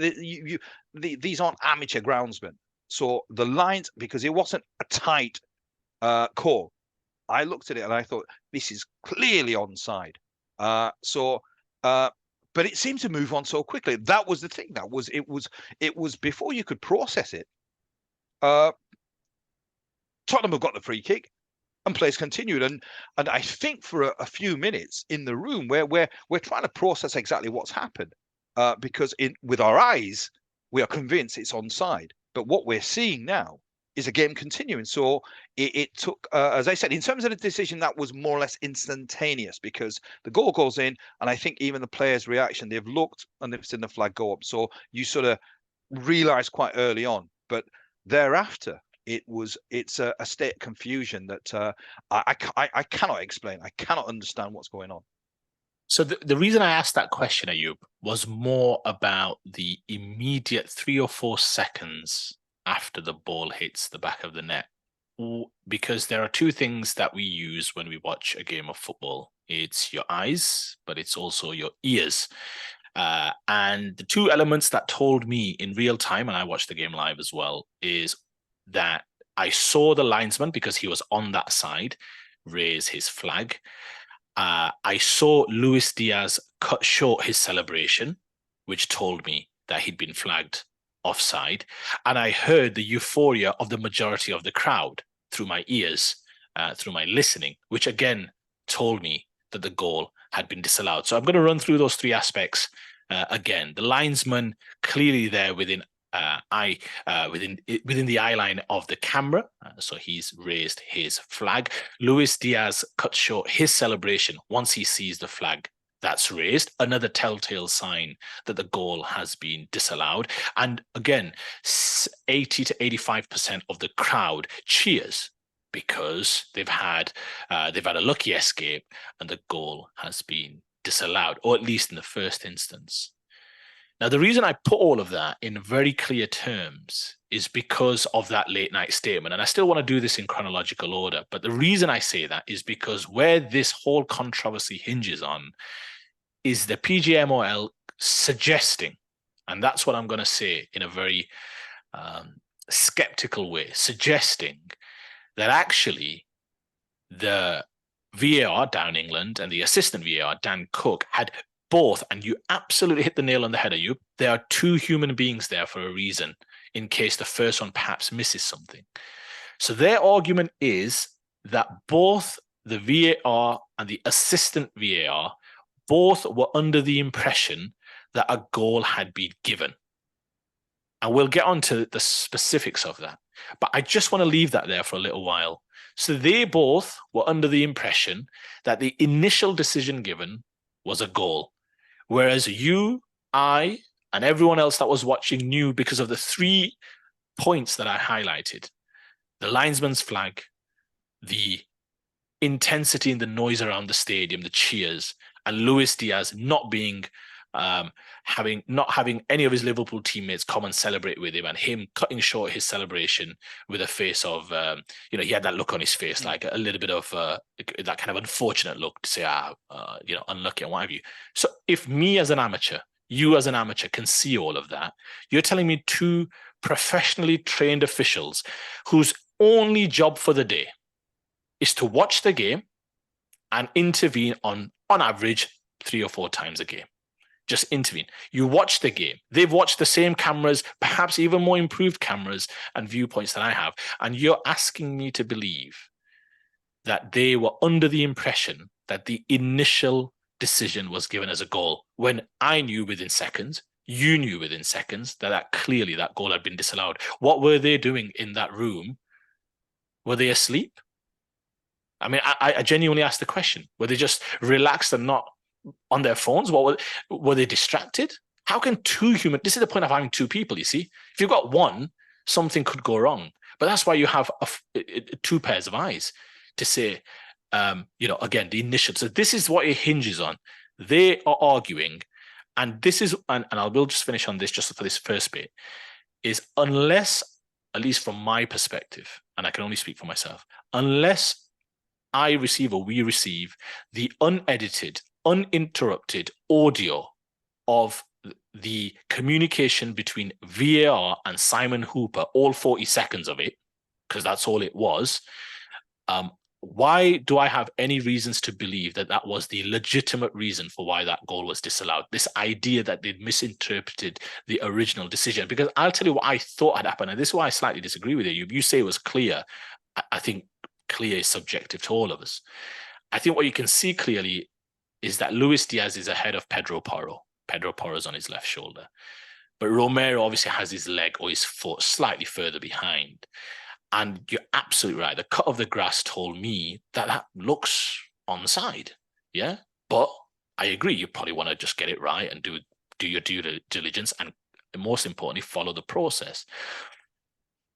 aren't amateur groundsmen. So the lines, because it wasn't a tight call, I looked at it and I thought this is clearly onside. But it seemed to move on so quickly. That was the thing. It was before you could process it. Tottenham have got the free kick, and plays continued. And I think for a few minutes in the room where we're trying to process exactly what's happened, because with our eyes we are convinced it's onside. But what we're seeing now is a game continuing. So it took, as I said, in terms of the decision, that was more or less instantaneous because the goal goes in, and I think even the players' reaction, they've looked and they've seen the flag go up. So you sort of realise quite early on, but thereafter, It's a state of confusion that I cannot explain. I cannot understand what's going on. So the reason I asked that question, Ayub, was more about the immediate 3 or 4 seconds after the ball hits the back of the net. Because there are two things that we use when we watch a game of football. It's your eyes, but it's also your ears. And the two elements that told me in real time, and I watched the game live as well, is that I saw the linesman, because he was on that side, raise his flag. I saw Luis Diaz cut short his celebration, which told me that he'd been flagged offside. And I heard the euphoria of the majority of the crowd through my ears, through my listening, which again told me that the goal had been disallowed. So I'm going to run through those three aspects again. The linesman clearly there within within the eye line of the camera, so he's raised his flag. Luis Diaz cut short his celebration once he sees the flag that's raised, another telltale sign that the goal has been disallowed. And again, 80 to 85% of the crowd cheers because they've had a lucky escape and the goal has been disallowed, or at least in the first instance. Now, the reason I put all of that in very clear terms is because of that late night statement. And I still want to do this in chronological order. But the reason I say that is because where this whole controversy hinges on is the PGMOL suggesting, and that's what I'm going to say in a very skeptical way, suggesting that actually the VAR down England and the assistant VAR, Dan Cook, had both, and you absolutely hit the nail on the head, Ayub. There are two human beings there for a reason, in case the first one perhaps misses something. So their argument is that both the VAR and the assistant VAR both were under the impression that a goal had been given. And we'll get on to the specifics of that. But I just want to leave that there for a little while. So they both were under the impression that the initial decision given was a goal. Whereas you, I, and everyone else that was watching knew, because of the 3 points that I highlighted: the linesman's flag, the intensity and the noise around the stadium, the cheers, and Luis Diaz not being not having any of his Liverpool teammates come and celebrate with him, and him cutting short his celebration with a face of he had that look on his face, like a little bit of that kind of unfortunate look, to say unlucky and what have you. So if me as an amateur, you as an amateur can see all of that, you're telling me 2 professionally trained officials whose only job for the day is to watch the game and intervene on average 3 or 4 times a game. Just intervene. You watch the game. They've watched the same cameras, perhaps even more improved cameras and viewpoints than I have. And you're asking me to believe that they were under the impression that the initial decision was given as a goal, when I knew within seconds, you knew within seconds, that clearly that goal had been disallowed. What were they doing in that room? Were they asleep? I mean, I genuinely asked the question. Were they just relaxed and not on their phones? Were they distracted? How can 2 human... This is the point of having 2 people, you see. If you've got one, something could go wrong. But that's why you have 2 pairs of eyes to say, again, the initial... So this is what it hinges on. They are arguing, and this is... And I will just finish on this just for this first bit, is unless, at least from my perspective, and I can only speak for myself, unless I receive, or we receive, the unedited, uninterrupted audio of the communication between VAR and Simon Hooper, all 40 seconds of it, because that's all it was, why do I have any reasons to believe that that was the legitimate reason for why that goal was disallowed? This idea that they'd misinterpreted the original decision. Because I'll tell you what I thought had happened, and this is why I slightly disagree with you. You say it was clear. I think clear is subjective to all of us. I think what you can see clearly is that Luis Diaz is ahead of Pedro Porro. Pedro Porro's on his left shoulder. But Romero obviously has his leg or his foot slightly further behind. And you're absolutely right. The cut of the grass told me that that looks onside. Yeah? But I agree. You probably want to just get it right and do your due diligence, and most importantly, follow the process.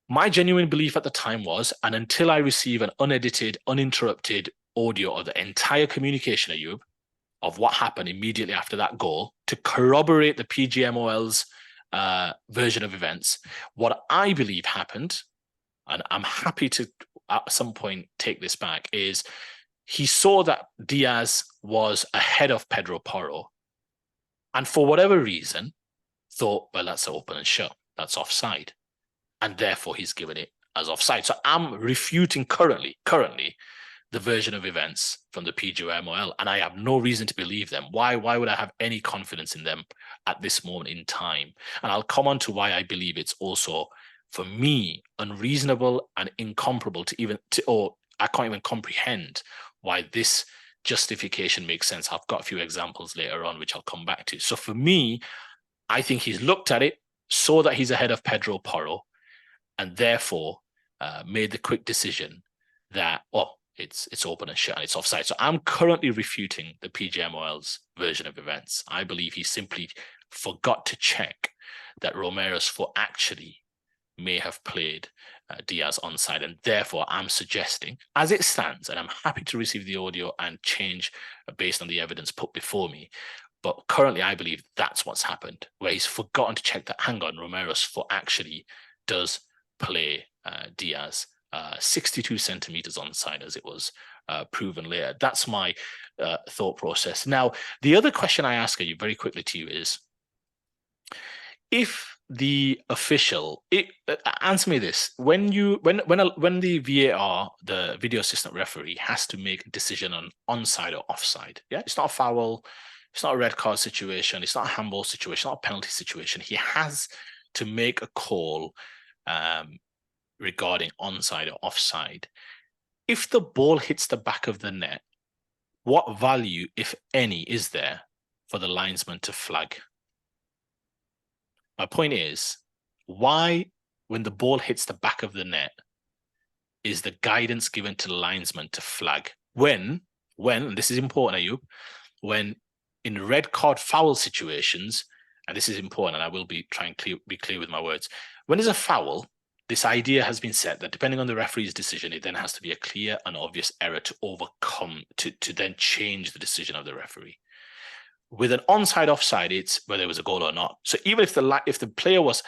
My genuine belief at the time was, and until I receive an unedited, uninterrupted audio of the entire communication, Ayub, of what happened immediately after that goal to corroborate the PGMOL's version of events, what I believe happened, and I'm happy to at some point take this back, is he saw that Diaz was ahead of Pedro Porro, and for whatever reason, thought, well, that's open and shut. That's offside. And therefore he's given it as offside. So I'm refuting currently the version of events from the PGMOL, and I have no reason to believe them. Why would I have any confidence in them at this moment in time? And I'll come on to why I believe it's also, for me, unreasonable and incomparable or I can't even comprehend why this justification makes sense. I've got a few examples later on, which I'll come back to. So for me, I think he's looked at it, saw that he's ahead of Pedro Porro, and therefore made the quick decision that, it's open and shut and it's offside. So I'm currently refuting the PGMOL's version of events. I believe he simply forgot to check that Romero's foot actually may have played Diaz onside, and therefore I'm suggesting, as it stands, and I'm happy to receive the audio and change based on the evidence put before me, but currently I believe that's what's happened, where he's forgotten to check that, hang on, Romero's foot actually does play Diaz 62 centimeters onside, as it was proven later. That's my thought process. Now, the other question I ask you very quickly to you is, if the official, answer me this: when the VAR, the video assistant referee, has to make a decision on onside or offside, yeah, it's not a foul, it's not a red card situation, it's not a handball situation, not a penalty situation. He has to make a call regarding onside or offside. If the ball hits the back of the net, what value, if any, is there for the linesman to flag? My point is, why, when the ball hits the back of the net, is the guidance given to the linesman to flag? When, and this is important, Ayub, when in red card foul situations, and this is important, and I will be trying to be clear with my words, when there's a foul, this idea has been set that depending on the referee's decision, it then has to be a clear and obvious error to overcome, to then change the decision of the referee. With an onside offside, it's whether it was a goal or not. So even if the player was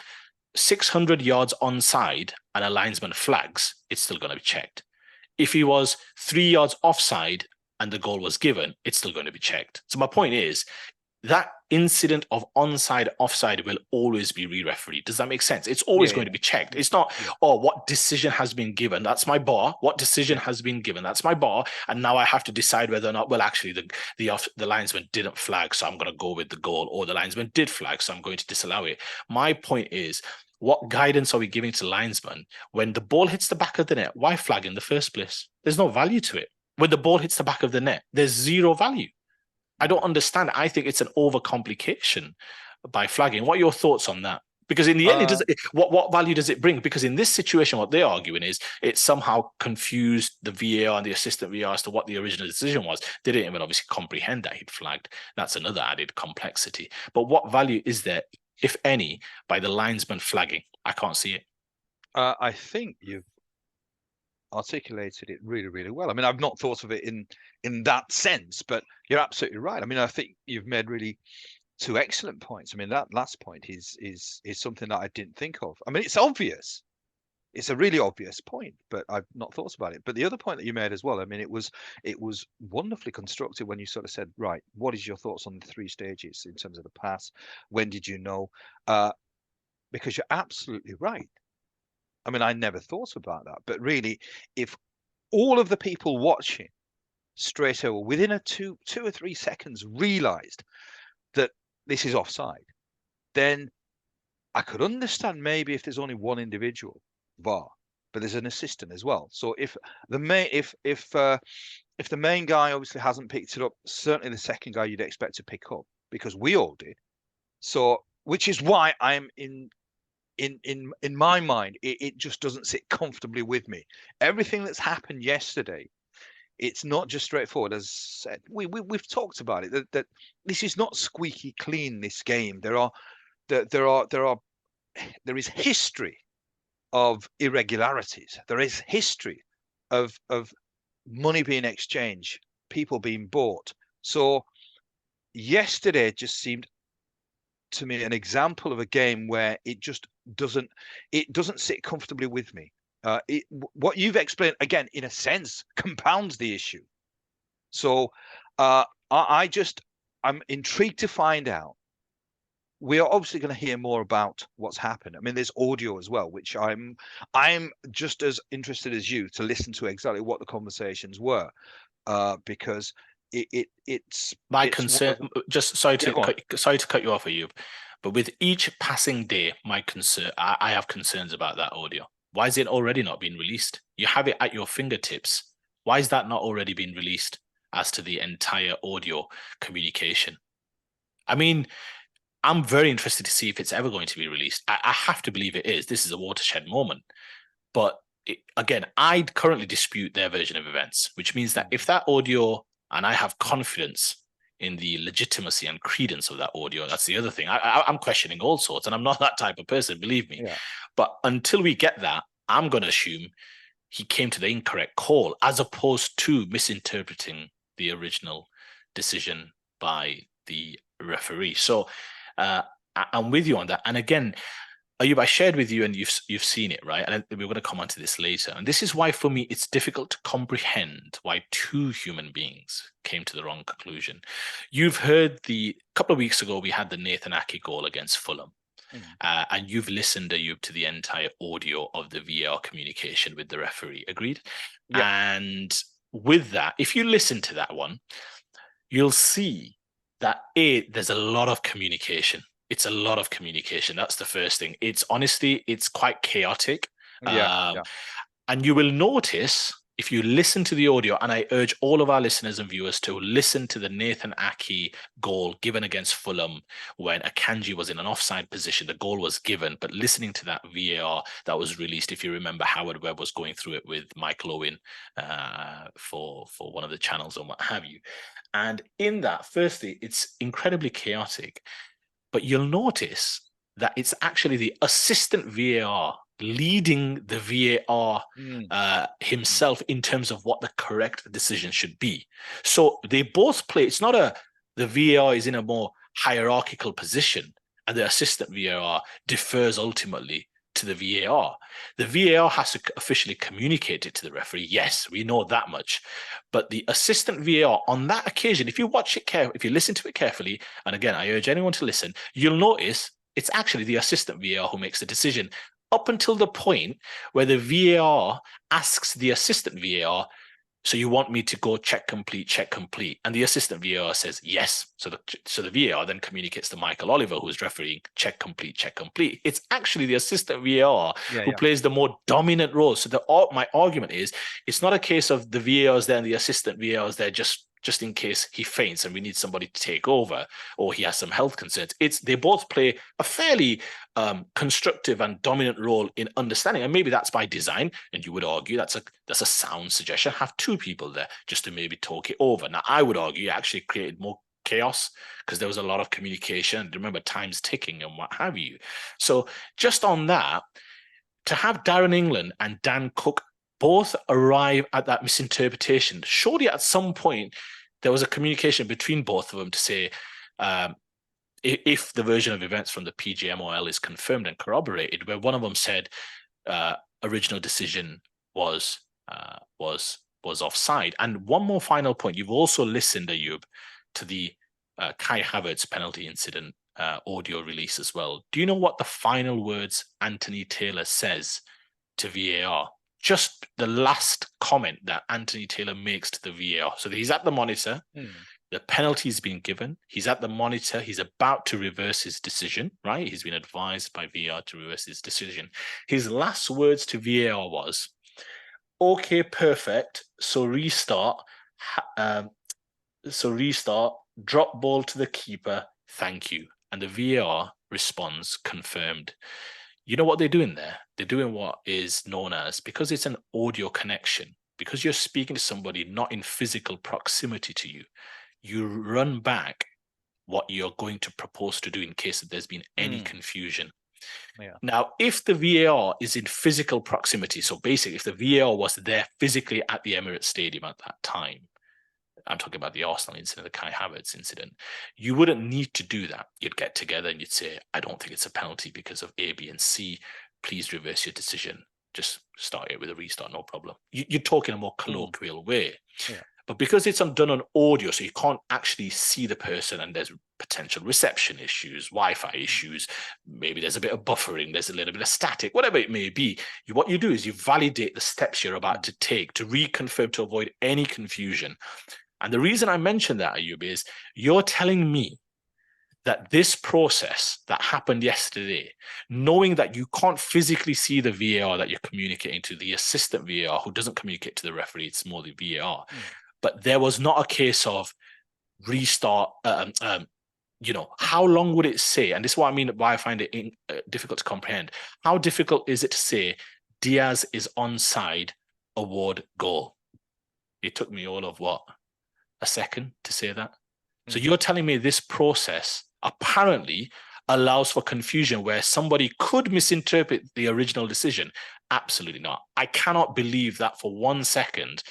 600 yards onside and a linesman flags, it's still going to be checked. If he was 3 yards offside and the goal was given, it's still going to be checked. So my point is, that incident of onside offside will always be re-refereed. Does that make sense? It's always going to be checked. It's not, what decision has been given? That's my bar. What decision has been given? That's my bar. And now I have to decide whether or not, well, actually the linesman didn't flag, so I'm going to go with the goal, or the linesman did flag, so I'm going to disallow it. My point is, what guidance are we giving to linesmen when the ball hits the back of the net? Why flag in the first place? There's no value to it. When the ball hits the back of the net, there's zero value. I don't understand. I think it's an overcomplication by flagging. What are your thoughts on that? Because in the end, what value does it bring? Because in this situation, what they're arguing is it somehow confused the VAR and the assistant VAR as to what the original decision was. They didn't even obviously comprehend that he'd flagged. That's another added complexity. But what value is there, if any, by the linesman flagging? I can't see it. I think you've articulated it really, really well. I mean, I've not thought of it in that sense, but you're absolutely right. I mean, I think you've made really two excellent points. I mean, that last point is something that I didn't think of. I mean, it's obvious. It's a really obvious point, but I've not thought about it. But the other point that you made as well, I mean, it was wonderfully constructed when you sort of said, right, what is your thoughts on the 3 stages in terms of the pass? When did you know? Because you're absolutely right. I mean, I never thought about that, but really, if all of the people watching straight over within a two or 3 seconds realized that this is offside, then I could understand maybe if there's only one individual VAR, but there's an assistant as well. So if the main guy obviously hasn't picked it up, certainly the second guy you'd expect to pick up, because we all did. So, which is why I'm in my mind, it just doesn't sit comfortably with me. Everything that's happened yesterday, it's not just straightforward. As said, we've talked about it, that this is not squeaky clean, this game. There is history of irregularities. There is history of money being exchanged, people being bought. So yesterday just seemed to me an example of a game where it just doesn't sit comfortably with me. What you've explained again, in a sense, compounds the issue. So I'm intrigued to find out. We are obviously going to hear more about what's happened. I mean, there's audio as well, which I'm just as interested as you to listen to exactly what the conversations were, because it's my it's one concern. of the, Just sorry yeah, to go on. cut you off, Ayub, but with each passing day, my concern, I have concerns about that audio. Why is it already not being released? You have it at your fingertips. Why is that not already being released as to the entire audio communication? I mean, I'm very interested to see if it's ever going to be released. I have to believe it is. This is a watershed moment. But again, I currently dispute their version of events, which means that if that audio, and I have confidence in the legitimacy and credence of that audio, that's the other thing. I'm questioning all sorts, and I'm not that type of person, believe me. Yeah. But until we get that, I'm going to assume he came to the incorrect call, as opposed to misinterpreting the original decision by the referee. So I'm with you on that. And again, Ayub, I shared with you, and you've seen it, right? And we're going to come on to this later. And this is why, for me, it's difficult to comprehend why two human beings came to the wrong conclusion. You've heard a couple of weeks ago, we had the Nathan Ake goal against Fulham. And you've listened, Ayub, to the entire audio of the VAR communication with the referee. Agreed? Yeah. And with that, if you listen to that one, you'll see that there's a lot of communication. It's a lot of communication. That's the first thing. It's honestly, it's quite chaotic. Yeah. And you will notice if you listen to the audio, and I urge all of our listeners and viewers to listen to the Nathan Ake goal given against Fulham when Akanji was in an offside position. The goal was given, but listening to that VAR that was released, if you remember, Howard Webb was going through it with Michael Owen for one of the channels and what have you. And in that, firstly, it's incredibly chaotic, but you'll notice that it's actually the assistant VAR leading the VAR himself in terms of what the correct decision should be. So they both play. It's not the VAR is in a more hierarchical position and the assistant VAR defers ultimately to the VAR. The VAR has to officially communicate it to the referee. Yes, we know that much. But the assistant VAR on that occasion, if you watch it carefully, if you listen to it carefully, and again, I urge anyone to listen, you'll notice it's actually the assistant VAR who makes the decision up until the point where the VAR asks the assistant VAR, so you want me to go check complete. And the assistant VAR says yes. So the VAR then communicates to Michael Oliver, who's refereeing, check complete. It's actually the assistant VAR who plays the more dominant role. So my argument is, it's not a case of the VAR is there and the assistant VAR is there just in case he faints and we need somebody to take over or he has some health concerns. They both play a fairly constructive and dominant role in understanding, and maybe that's by design. And you would argue that's a sound suggestion. Have two people there just to maybe talk it over. Now, I would argue it actually created more chaos because there was a lot of communication. Remember, time's ticking and what have you. So just on that, to have Darren England and Dan Cook both arrive at that misinterpretation, surely at some point there was a communication between both of them to say, if the version of events from the PGMOL is confirmed and corroborated, where one of them said original decision was offside. And one more final point, you've also listened, Ayub, to the Kai Havertz penalty incident audio release as well. Do you know what the final words Anthony Taylor says to VAR? Just the last comment that Anthony Taylor makes to the VAR. So he's at the monitor. The penalty's been given. He's at the monitor. He's about to reverse his decision, right? He's been advised by VAR to reverse his decision. His last words to VAR was, okay, perfect. So restart. Drop ball to the keeper. Thank you. And the VAR responds, confirmed. You know what they're doing there? They're doing what is known as, because it's an audio connection, because you're speaking to somebody not in physical proximity to you, you run back what you're going to propose to do in case that there's been any confusion. Yeah. Now, if the VAR is in physical proximity, so basically if the VAR was there physically at the Emirates Stadium at that time, I'm talking about the Arsenal incident, the Kai Havertz incident, you wouldn't need to do that. You'd get together and you'd say, I don't think it's a penalty because of A, B, and C. Please reverse your decision. Just start it with a restart, no problem. You're talking a more colloquial way. Yeah. But because it's done on audio, so you can't actually see the person, and there's potential reception issues, Wi-Fi issues, maybe there's a bit of buffering, there's a little bit of static, whatever it may be, what you do is you validate the steps you're about to take to reconfirm, to avoid any confusion. And the reason I mention that, Ayub, is you're telling me that this process that happened yesterday, knowing that you can't physically see the VAR that you're communicating to, the assistant VAR who doesn't communicate to the referee, it's more the VAR, but there was not a case of restart. How long would it say? And this is what I mean, why I find it difficult to comprehend. How difficult is it to say Diaz is onside, award goal? It took me all of what? A second to say that. So you're telling me this process apparently allows for confusion where somebody could misinterpret the original decision? Absolutely not. I cannot believe that for 1 second,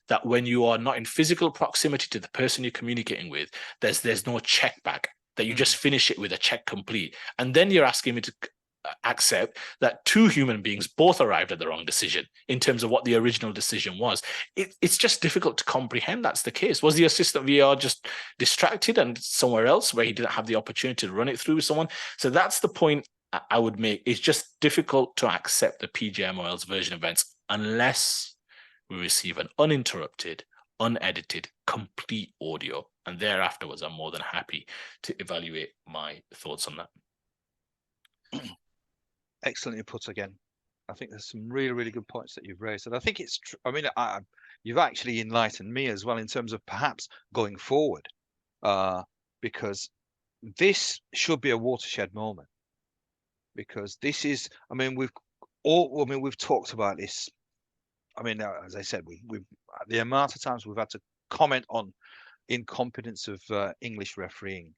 that when you are not in physical proximity to the person you're communicating with, there's no check back, that you just finish it with a check complete. And then you're asking me to accept that two human beings both arrived at the wrong decision in terms of what the original decision was. It's just difficult to comprehend that's the case. Was the assistant VAR just distracted and somewhere else where he didn't have the opportunity to run it through someone? So that's the point I would make. It's just difficult to accept the PGMOL's version of events unless we receive an uninterrupted, unedited, complete audio. And thereafterwards, I'm more than happy to evaluate my thoughts on that. Excellently put again. I think there's some really, really good points that you've raised. And I think it's true. I mean, you've actually enlightened me as well in terms of perhaps going forward, because this should be a watershed moment. Because this is, I mean, we've talked about this. I mean, as I said, we've the amount of times we've had to comment on incompetence of English refereeing.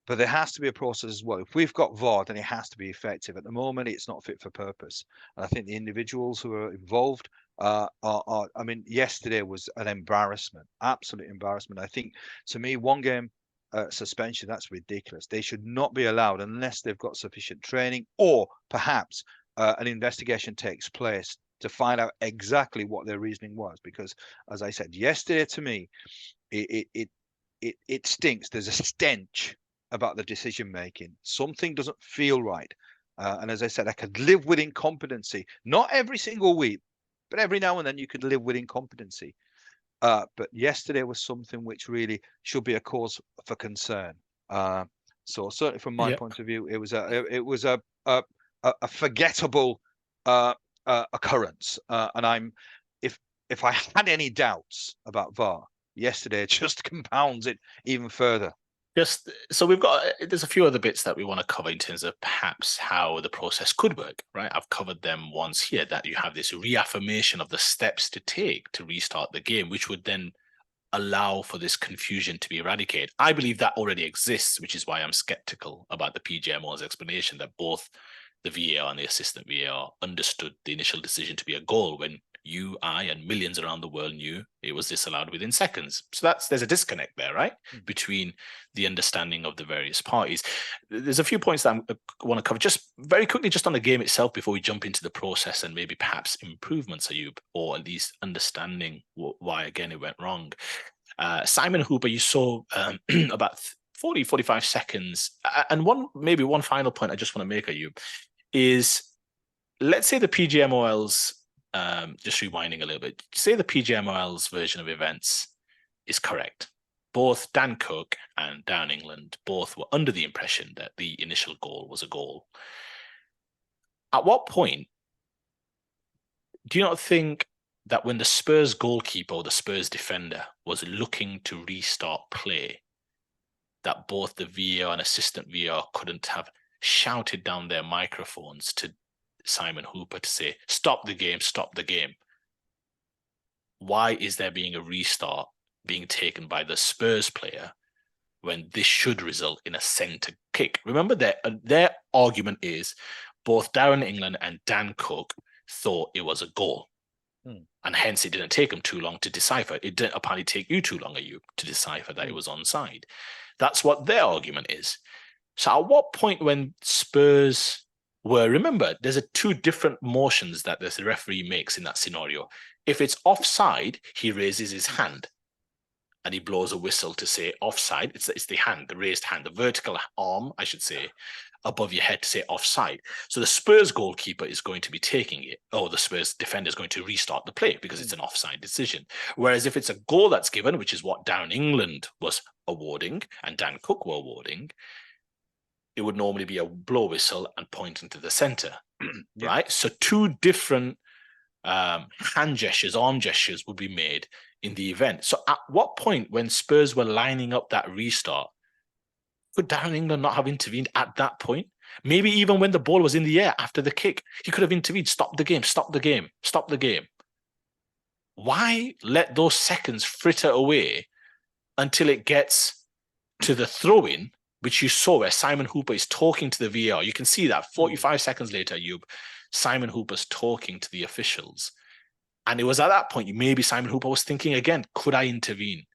But there has to be a process as well. If we've got VAR, then it has to be effective. At the moment, it's not fit for purpose. And I think the individuals who are involved are I mean, yesterday was an embarrassment, absolute embarrassment. I think, to me, 1 game suspension, that's ridiculous. They should not be allowed unless they've got sufficient training, or perhaps an investigation takes place to find out exactly what their reasoning was. Because, as I said yesterday, to me, it stinks. There's a stench about the decision making. Something doesn't feel right. And as I said, I could live with incompetency, not every single week, but every now and then you could live with incompetency. But yesterday was something which really should be a cause for concern. So certainly from my point of view, it was a forgettable occurrence. And if I had any doubts about VAR, yesterday just compounds it even further. Just so there's a few other bits that we want to cover in terms of perhaps how the process could work, right? I've covered them once here, that you have this reaffirmation of the steps to take to restart the game, which would then allow for this confusion to be eradicated. I believe that already exists, which is why I'm skeptical about the PGMOL's explanation that both the VAR and the assistant VAR understood the initial decision to be a goal when you, I, and millions around the world knew it was disallowed within seconds. So there's a disconnect there, right? Between the understanding of the various parties. There's a few points that I want to cover just very quickly, just on the game itself, before we jump into the process and maybe perhaps improvements, Ayub, or at least understanding why, again, it went wrong. Simon Hooper, you saw about 45 seconds. And one final point I just want to make, Ayub, is let's say the PGMOL's, just rewinding a little bit, say the PGMOL's version of events is correct. Both Dan Cook and Down England both were under the impression that the initial goal was a goal. At what point do you not think that when the Spurs goalkeeper or the Spurs defender was looking to restart play, that both the VAR and assistant VAR couldn't have shouted down their microphones to Simon Hooper to say, stop the game, stop the game? Why is there being a restart being taken by the Spurs player when this should result in a centre kick. Remember, their argument is both Darren England and Dan Cook thought it was a goal. And hence it didn't take them too long to decipher. It didn't apparently take you too long, Ayub, to decipher that it was onside. That's what their argument is. So at what point when Spurs were, remember, there's two different motions that the referee makes in that scenario. If it's offside, he raises his hand and he blows a whistle to say offside. It's the hand, the raised hand, the vertical arm, I should say, above your head to say offside. So the Spurs goalkeeper is going to be taking it, or the Spurs defender is going to restart the play because it's an offside decision. Whereas if it's a goal that's given, which is what Darren England was awarding and Dan Cook were awarding, it would normally be a blow whistle and pointing to the centre, right? So two different hand gestures, arm gestures would be made in the event. So at what point when Spurs were lining up that restart, could Darren England not have intervened at that point? Maybe even when the ball was in the air after the kick, he could have intervened, stop the game, stop the game, stop the game. Why let those seconds fritter away until it gets to the throw-in, which you saw where Simon Hooper is talking to the VAR? You can see that 45 seconds later, Simon Hooper's talking to the officials. And it was at that point, maybe Simon Hooper was thinking again, could I intervene?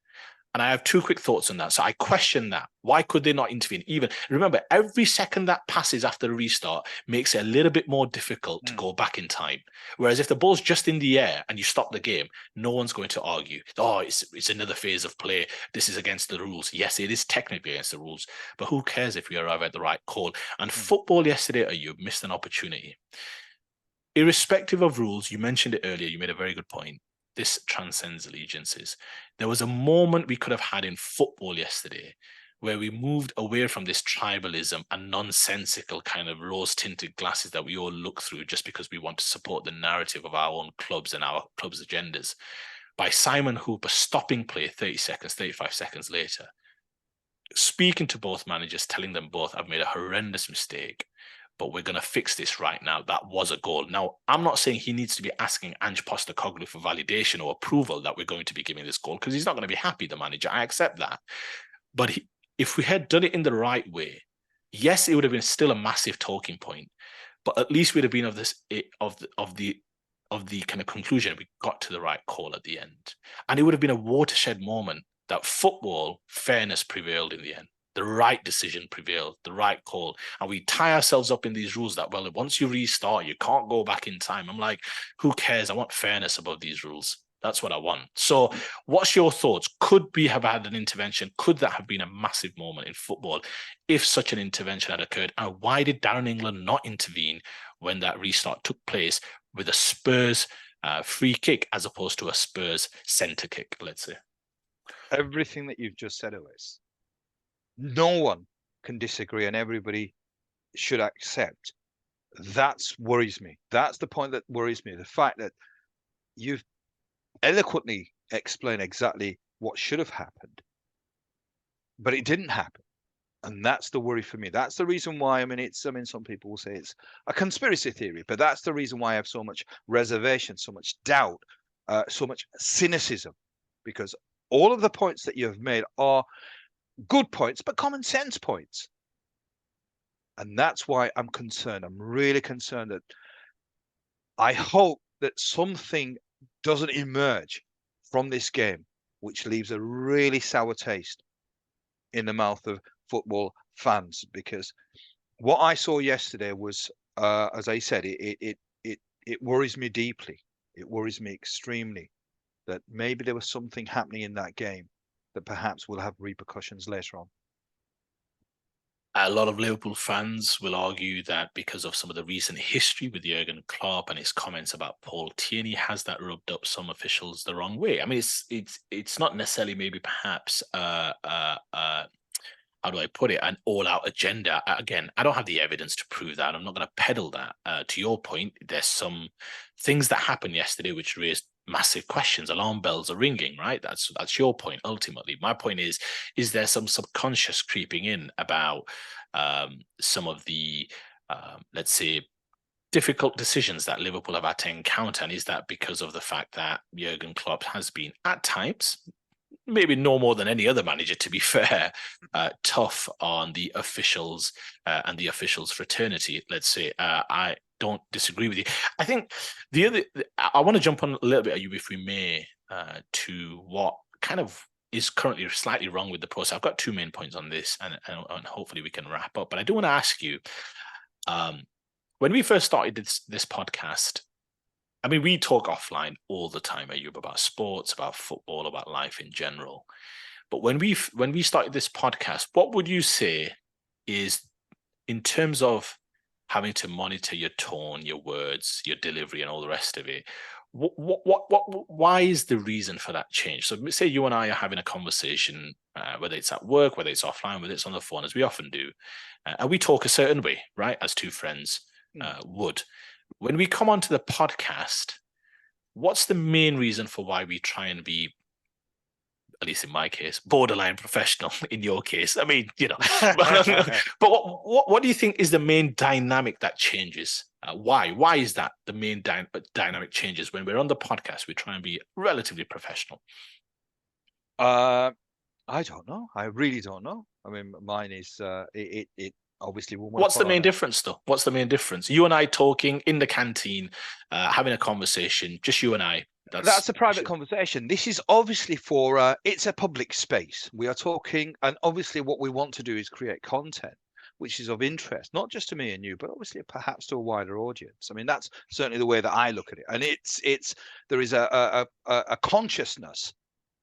And I have two quick thoughts on that. So I question that. Why could they not intervene? Even remember, every second that passes after the restart makes it a little bit more difficult to go back in time. Whereas if the ball's just in the air and you stop the game, no one's going to argue, oh, it's another phase of play. This is against the rules. Yes, it is technically against the rules, but who cares if we arrive at the right call? And football yesterday, you missed an opportunity. Irrespective of rules, you mentioned it earlier, you made a very good point. This transcends allegiances. There was a moment we could have had in football yesterday where we moved away from this tribalism and nonsensical kind of rose-tinted glasses that we all look through just because we want to support the narrative of our own clubs and our club's agendas, by Simon Hooper stopping play 30 seconds, 35 seconds later, speaking to both managers, telling them both, I've made a horrendous mistake, but we're going to fix this right now. That was a goal. Now, I'm not saying he needs to be asking Ange Postecoglou for validation or approval that we're going to be giving this goal, because he's not going to be happy, the manager. I accept that. But if we had done it in the right way, yes, it would have been still a massive talking point, but at least we'd have been of the kind of conclusion we got to the right call at the end. And it would have been a watershed moment that football fairness prevailed in the end. The right decision prevailed, the right call. And we tie ourselves up in these rules that, well, once you restart, you can't go back in time. I'm like, who cares? I want fairness above these rules. That's what I want. So what's your thoughts? Could we have had an intervention? Could that have been a massive moment in football if such an intervention had occurred? And why did Darren England not intervene when that restart took place with a Spurs free kick as opposed to a Spurs centre kick, let's say? Everything that you've just said, Ois, no one can disagree and everybody should accept. That worries me. That's the point that worries me. The fact that you've eloquently explained exactly what should have happened, but it didn't happen. And that's the worry for me. That's the reason why, some people will say it's a conspiracy theory, but that's the reason why I have so much reservation, so much doubt, so much cynicism, because all of the points that you have made are good points, but common sense points. And that's why I'm concerned. I'm really concerned that I hope that something doesn't emerge from this game, which leaves a really sour taste in the mouth of football fans, because what I saw yesterday was, as I said, it worries me deeply. It worries me extremely that maybe there was something happening in that game that perhaps will have repercussions later on. A lot of Liverpool fans will argue that because of some of the recent history with Jurgen Klopp and his comments about Paul Tierney, has that rubbed up some officials the wrong way? I mean, it's not necessarily maybe perhaps how do I put it, an all-out agenda. Again, I don't have the evidence to prove that. I'm not going to peddle that. To your point, there's some things that happened yesterday which raised massive questions. Alarm bells are ringing, right? That's your point, ultimately. My point is there some subconscious creeping in about some of the, let's say, difficult decisions that Liverpool have had to encounter? And is that because of the fact that Jurgen Klopp has been, at times, maybe no more than any other manager, to be fair, tough on the officials and the officials' fraternity, let's say. I don't disagree with you. I think I want to jump on a little bit, Ayub, if we may, to what kind of is currently slightly wrong with the process. I've got two main points on this, and hopefully we can wrap up. But I do want to ask you, when we first started this podcast, I mean, we talk offline all the time, Ayub, about sports, about football, about life in general. But when we started this podcast, what would you say is, in terms of having to monitor your tone, your words, your delivery, and all the rest of it, why is the reason for that change? So say you and I are having a conversation, whether it's at work, whether it's offline, whether it's on the phone, as we often do, and we talk a certain way, right, as two friends would. When we come onto the podcast, what's the main reason for why we try and be, at least in my case, borderline professional? In your case, I mean, you know, but what do you think is the main dynamic that changes? Why is that the main dynamic changes when we're on the podcast? We try and be relatively professional. I don't know. I really don't know. I mean, mine is it obviously. What's the main difference, though? What's the main difference? You and I talking in the canteen, having a conversation, just you and I. That's a private conversation. This is obviously for it's a public space. We are talking, and obviously what we want to do is create content which is of interest, not just to me and you, but obviously perhaps to a wider audience. I mean, that's certainly the way that I look at it. And there is a consciousness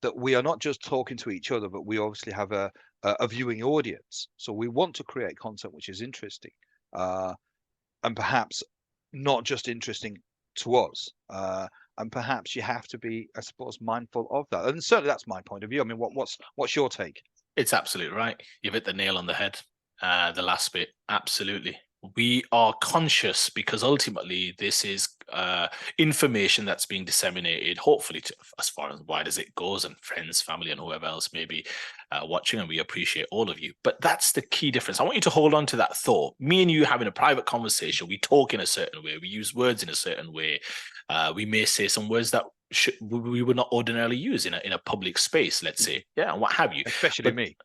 that we are not just talking to each other, but we obviously have a viewing audience. So we want to create content which is interesting, and perhaps not just interesting to us. And perhaps you have to be, I suppose, mindful of that. And certainly that's my point of view. I mean, what's your take? It's absolutely right. You've hit the nail on the head. The last bit, absolutely. We are conscious because ultimately this is information that's being disseminated, hopefully to, as far as wide as it goes, and friends, family, and whoever else may be watching, and we appreciate all of you. But that's the key difference. I want you to hold on to that thought. Me and you having a private conversation, we talk in a certain way, we use words in a certain way. We may say some words that we would not ordinarily use in a public space, let's say, yeah, and what have you. Especially me.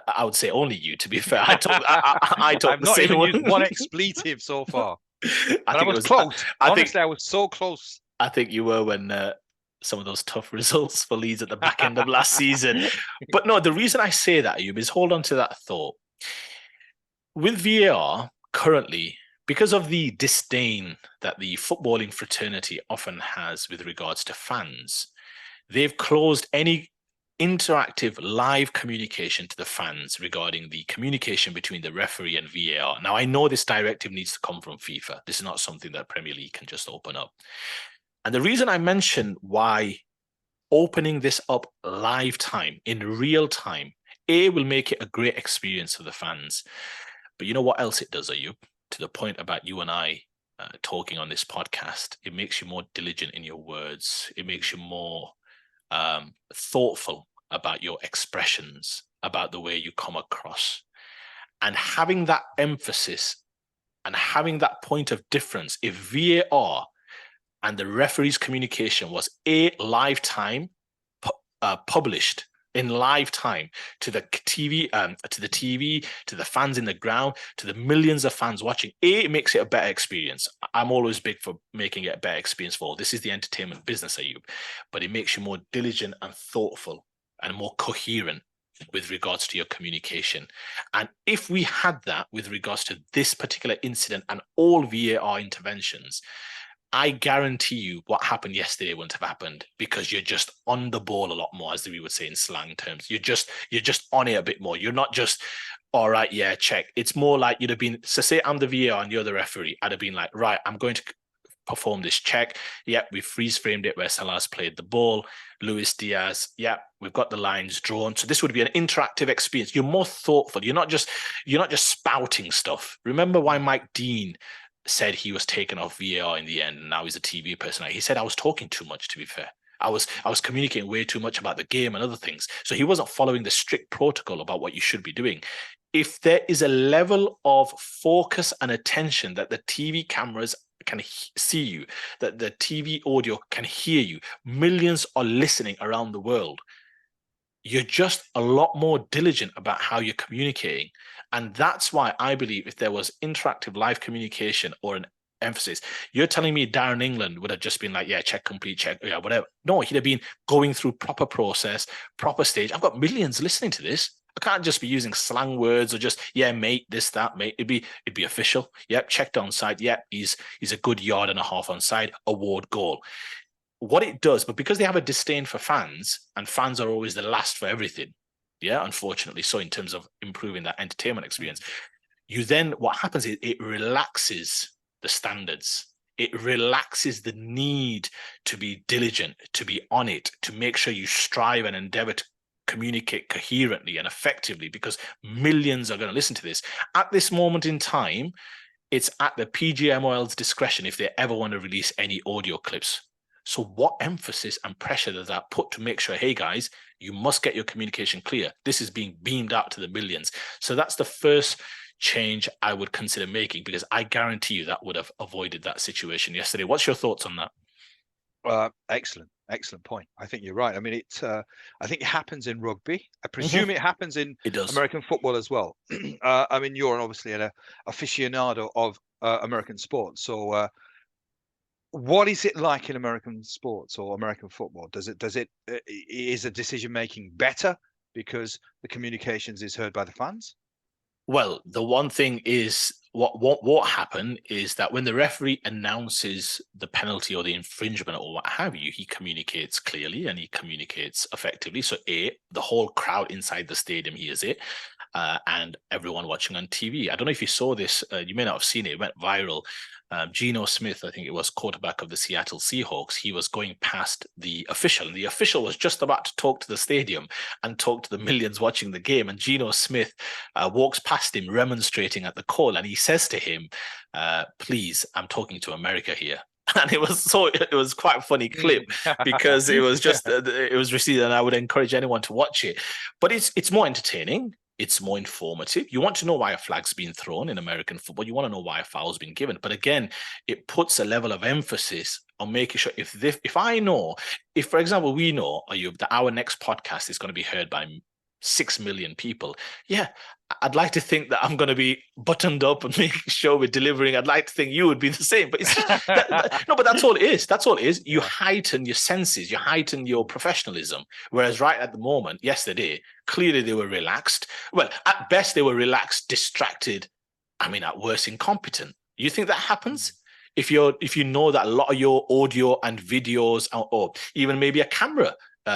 I would say only you, to be fair. I talk I've not even used one expletive so far. I was close. Honestly, I was so close. I think you were when some of those tough results for Leeds at the back end of last season. But no, the reason I say that, Ayub, is hold on to that thought. With VAR, currently, because of the disdain that the footballing fraternity often has with regards to fans, they've closed any interactive live communication to the fans regarding the communication between the referee and VAR. Now, I know this directive needs to come from FIFA. This is not something that Premier League can just open up. And the reason I mention why opening this up live time, in real time, will make it a great experience for the fans. But you know what else it does, Ayub? To the point about you and I talking on this podcast, it makes you more diligent in your words. It makes you more thoughtful about your expressions, about the way you come across. And having that emphasis and having that point of difference, if VAR and the referee's communication was live time, published in live time to the TV, to the fans in the ground, to the millions of fans watching, it makes it a better experience. I'm always big for making it a better experience for all. This is the entertainment business, Ayub, but it makes you more diligent and thoughtful and more coherent with regards to your communication. And if we had that with regards to this particular incident and all VAR interventions, I guarantee you what happened yesterday wouldn't have happened, because you're just on the ball a lot more, as we would say in slang terms. You're just on it a bit more. You're not just, all right, yeah, check. It's more like you'd have been, so say I'm the VAR and you're the referee. I'd have been like, right, I'm going to perform this check. Yep, we freeze framed it where Salah's played the ball. Luis Diaz, yep, we've got the lines drawn. So this would be an interactive experience. You're more thoughtful. You're not just spouting stuff. Remember why Mike Dean said he was taken off VAR in the end, and now he's a TV personality. He said I was talking too much, to be fair. I was communicating way too much about the game and other things. So he wasn't following the strict protocol about what you should be doing. If there is a level of focus and attention that the TV cameras can see you, that the TV audio can hear you, millions are listening around the world. You're just a lot more diligent about how you're communicating. And that's why I believe if there was interactive live communication or an emphasis, you're telling me Darren England would have just been like, yeah, check complete, check, yeah, whatever. No, he'd have been going through proper process, proper stage. I've got millions listening to this. I can't just be using slang words or just, yeah, mate, this, that, mate. It'd be official. Yep, checked onside. Yep, he's a good yard and a half onside. Award goal. What it does, but because they have a disdain for fans, and fans are always the last for everything, yeah, unfortunately, so in terms of improving that entertainment experience, you then, what happens is it relaxes the standards. It relaxes the need to be diligent, to be on it, to make sure you strive and endeavor to communicate coherently and effectively, because millions are going to listen to this. At this moment in time, it's at the PGMOL's discretion if they ever want to release any audio clips. So what emphasis and pressure does that put to make sure, hey guys, you must get your communication clear. This is being beamed out to the millions. So that's the first change I would consider making, because I guarantee you that would have avoided that situation yesterday. What's your thoughts on that? Excellent point. I think you're right. I mean, I think it happens in rugby. I presume it happens in American football as well. I mean, you're obviously an aficionado of American sports. So what is it like in American sports or American football? Is the decision making better because the communications is heard by the fans? Well, the one thing is what happened is that when the referee announces the penalty or the infringement or what have you, he communicates clearly and he communicates effectively. So the whole crowd inside the stadium hears it, and everyone watching on TV. I don't know if you saw this. You may not have seen it. It went viral. Geno Smith, I think it was, quarterback of the Seattle Seahawks, he was going past the official, and the official was just about to talk to the stadium and talk to the millions watching the game. And Geno Smith walks past him, remonstrating at the call, and he says to him, "Please, I'm talking to America here." And it was quite a funny clip because it was just it was received, and I would encourage anyone to watch it. But it's more entertaining. It's more informative. You want to know why a flag's been thrown in American football. You want to know why a foul's been given. But again, it puts a level of emphasis on making sure if, for example, we know that our next podcast is going to be heard by 6 million people. Yeah, I'd like to think that I'm going to be buttoned up and making sure we're delivering. I'd like to think you would be the same. But it's no, but that's all it is. That's all it is. You heighten your senses. You heighten your professionalism. Whereas right at the moment, yesterday, clearly they were relaxed. Well, at best, they were relaxed, distracted. I mean, at worst, incompetent. You think that happens? If you know that a lot of your audio and videos, or even maybe a camera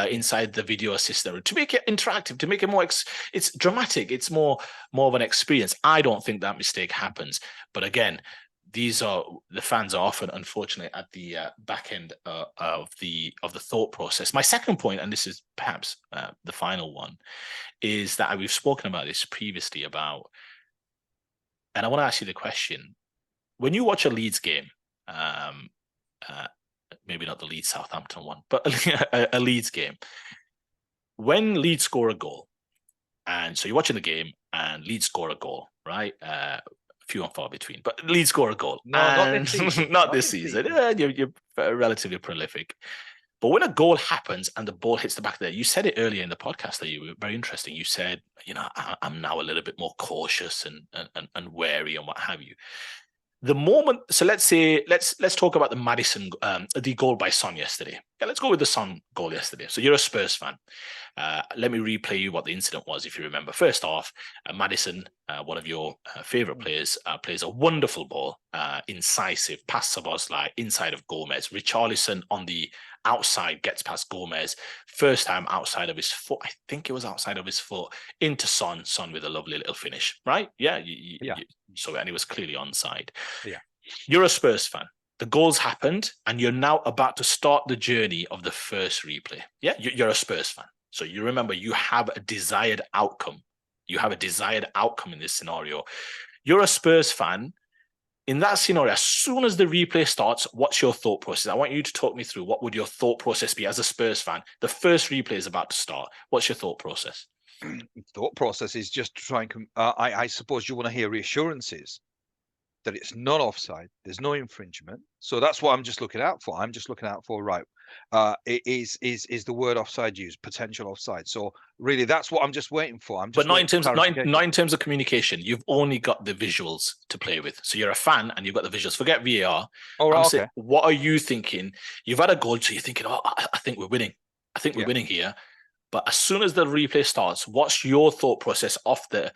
inside the video assistant, to make it interactive, to make it more, it's dramatic, it's more of an experience. I don't think that mistake happens. But again, the fans are often, unfortunately, at the back end of the thought process. My second point, and this is perhaps the final one, is that we've spoken about this previously and I want to ask you the question: when you watch a Leeds game, maybe not the Leeds Southampton one, but a Leeds game, when Leeds score a goal, and so you're watching the game and Leeds score a goal, right? Few and far between, but Leeds score a goal. No, not this season. Not this season. You're relatively prolific. But when a goal happens and the ball hits the back there, you said it earlier in the podcast that you were very interesting. You said, I'm now a little bit more cautious and wary and what have you. The moment, so let's talk about the goal by Son yesterday. Yeah, let's go with the Son goal yesterday. So you're a Spurs fan. Let me replay you what the incident was, if you remember. First off, Maddison, one of your favorite players, plays a wonderful ball, incisive, past Szoboszlai, inside of Gomez. Richarlison on the outside gets past Gomez. First time outside of his foot. I think it was outside of his foot. Into Son with a lovely little finish, right? Yeah. So, and he was clearly onside. Yeah. You're a Spurs fan. The goals happened, and you're now about to start the journey of the first replay. Yeah, you're a Spurs fan. So you remember you have a desired outcome. You have a desired outcome in this scenario. You're a Spurs fan. In that scenario, as soon as the replay starts, what's your thought process? I want you to talk me through what would your thought process be as a Spurs fan. The first replay is about to start. What's your thought process? Thought process is just to try and I suppose you want to hear reassurances that it's not offside, there's no infringement. So that's what I'm just looking out for. I'm just looking out for, right, is the word offside used, potential offside. So really, that's what I'm just waiting for. I'm But just not in waiting for terms of clarification. not in terms of communication. You've only got the visuals to play with. So you're a fan and you've got the visuals. Forget VAR. Oh, right, okay. What are you thinking? You've had a goal, so you're thinking, oh, I think we're winning. I think we're Yeah. winning here. But as soon as the replay starts, what's your thought process off the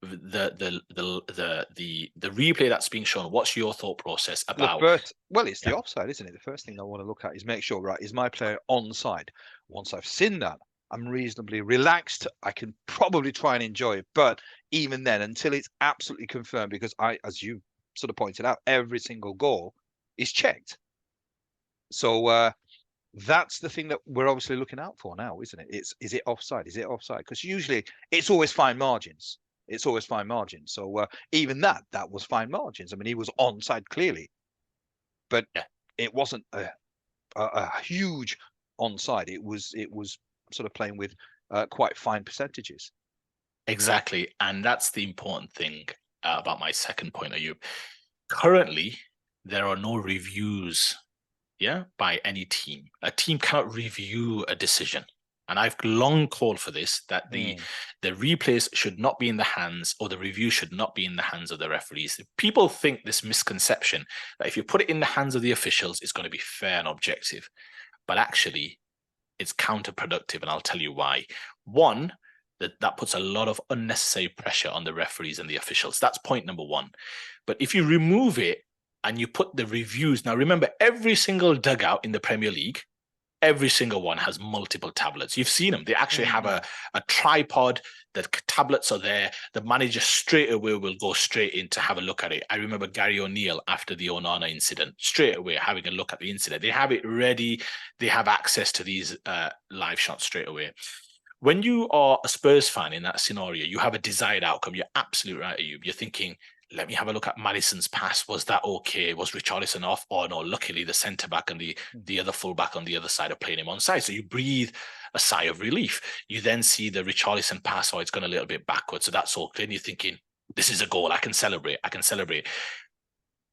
replay that's being shown? What's your thought process about? It's the offside, isn't it? The first thing I want to look at is make sure, right, is my player onside? Once I've seen that, I'm reasonably relaxed. I can probably try and enjoy it. But even then, until it's absolutely confirmed, because as you sort of pointed out, every single goal is checked. So that's the thing that we're obviously looking out for now, isn't it? Is it offside? Is it offside? Because usually it's always fine margins. It's always fine margins. So even that was fine margins. I mean, he was onside clearly, but it wasn't a huge onside. It was sort of playing with quite fine percentages. Exactly, and that's the important thing about my second point. Currently, there are no reviews, by any team. A team cannot review a decision. And I've long called for this, that the replays should not be in the hands, or the review should not be in the hands of the referees. People think this misconception that if you put it in the hands of the officials, it's going to be fair and objective. But actually, it's counterproductive, and I'll tell you why. One, that puts a lot of unnecessary pressure on the referees and the officials. That's point number one. But if you remove it and you put the reviews, now remember, every single dugout in the Premier League, every single one has multiple tablets. You've seen them. They actually have a tripod. The tablets are there. The manager straight away will go straight in to have a look at it. I remember Gary O'Neill after the Onana incident, straight away having a look at the incident. They have it ready. They have access to these live shots straight away. When you are a Spurs fan in that scenario, you have a desired outcome. You're absolutely right, Ayub. You're thinking, let me have a look at Maddison's pass. Was that okay? Was Richarlison off? Oh no, luckily the centre-back and the other full-back on the other side are playing him onside. So you breathe a sigh of relief. You then see the Richarlison pass, it's gone a little bit backwards. So that's all clear. And you're thinking, this is a goal. I can celebrate.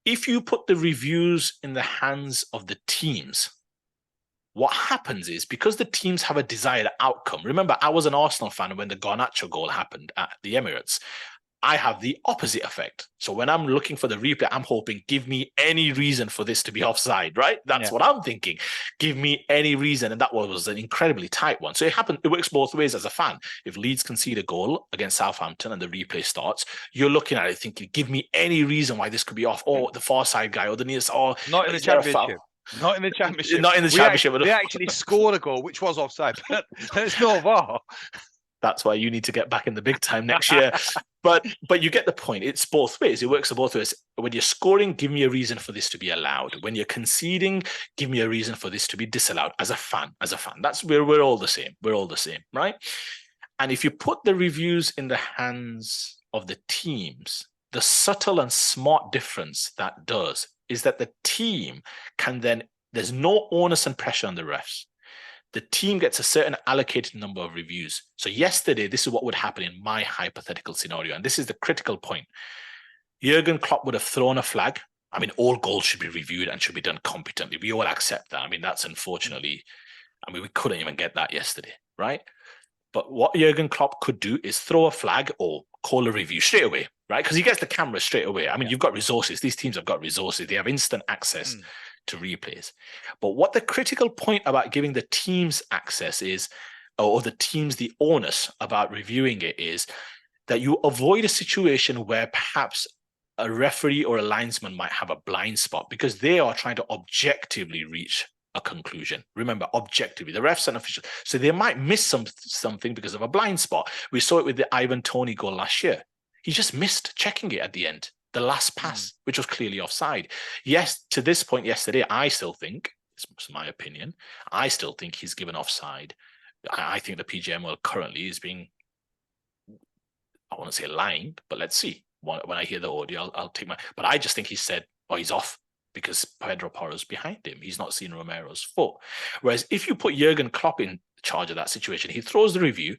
If you put the reviews in the hands of the teams, what happens is, because the teams have a desired outcome. Remember, I was an Arsenal fan when the Garnacho goal happened at the Emirates. I have the opposite effect. So when I'm looking for the replay, I'm hoping, give me any reason for this to be offside, right? That's what I'm thinking. Give me any reason. And that was an incredibly tight one. So it works both ways as a fan. If Leeds concede a goal against Southampton and the replay starts, you're looking at it thinking, give me any reason why this could be off. Or the far side guy, or the nearest, not in the championship. Not in the championship. Not in the championship. They actually scored a goal, which was offside, but there's no VAR. That's why you need to get back in the big time next year. But you get the point. It's both ways. It works both ways. When you're scoring, give me a reason for this to be allowed. When you're conceding, give me a reason for this to be disallowed. As a fan, that's where we're all the same. We're all the same, right? And if you put the reviews in the hands of the teams, the subtle and smart difference that does is that the team can then, there's no onus and pressure on the refs. The team gets a certain allocated number of reviews. So yesterday, this is what would happen in my hypothetical scenario. And this is the critical point. Jurgen Klopp would have thrown a flag. I mean, all goals should be reviewed and should be done competently. We all accept that. I mean, that's unfortunately, we couldn't even get that yesterday, right? But what Jurgen Klopp could do is throw a flag or call a review straight away, right? Because he gets the camera straight away. I mean, you've got resources. These teams have got resources. They have instant access to replays. But what the critical point about giving the teams access is, or the teams the onus about reviewing it, is that you avoid a situation where perhaps a referee or a linesman might have a blind spot because they are trying to objectively reach a conclusion. Remember, objectively, the refs and officials. So they might miss something because of a blind spot. We saw it with the Ivan Toney goal last year. He just missed checking it at the end. The last pass, which was clearly offside. Yes, to this point yesterday, I still think, it's my opinion, I still think he's given offside. I think the PGMOL currently is being, I want to say lying, but let's see. When I hear the audio, I'll take but I just think he said, he's off because Pedro Porro's behind him. He's not seen Romero's foot. Whereas if you put Jurgen Klopp in charge of that situation, he throws the review,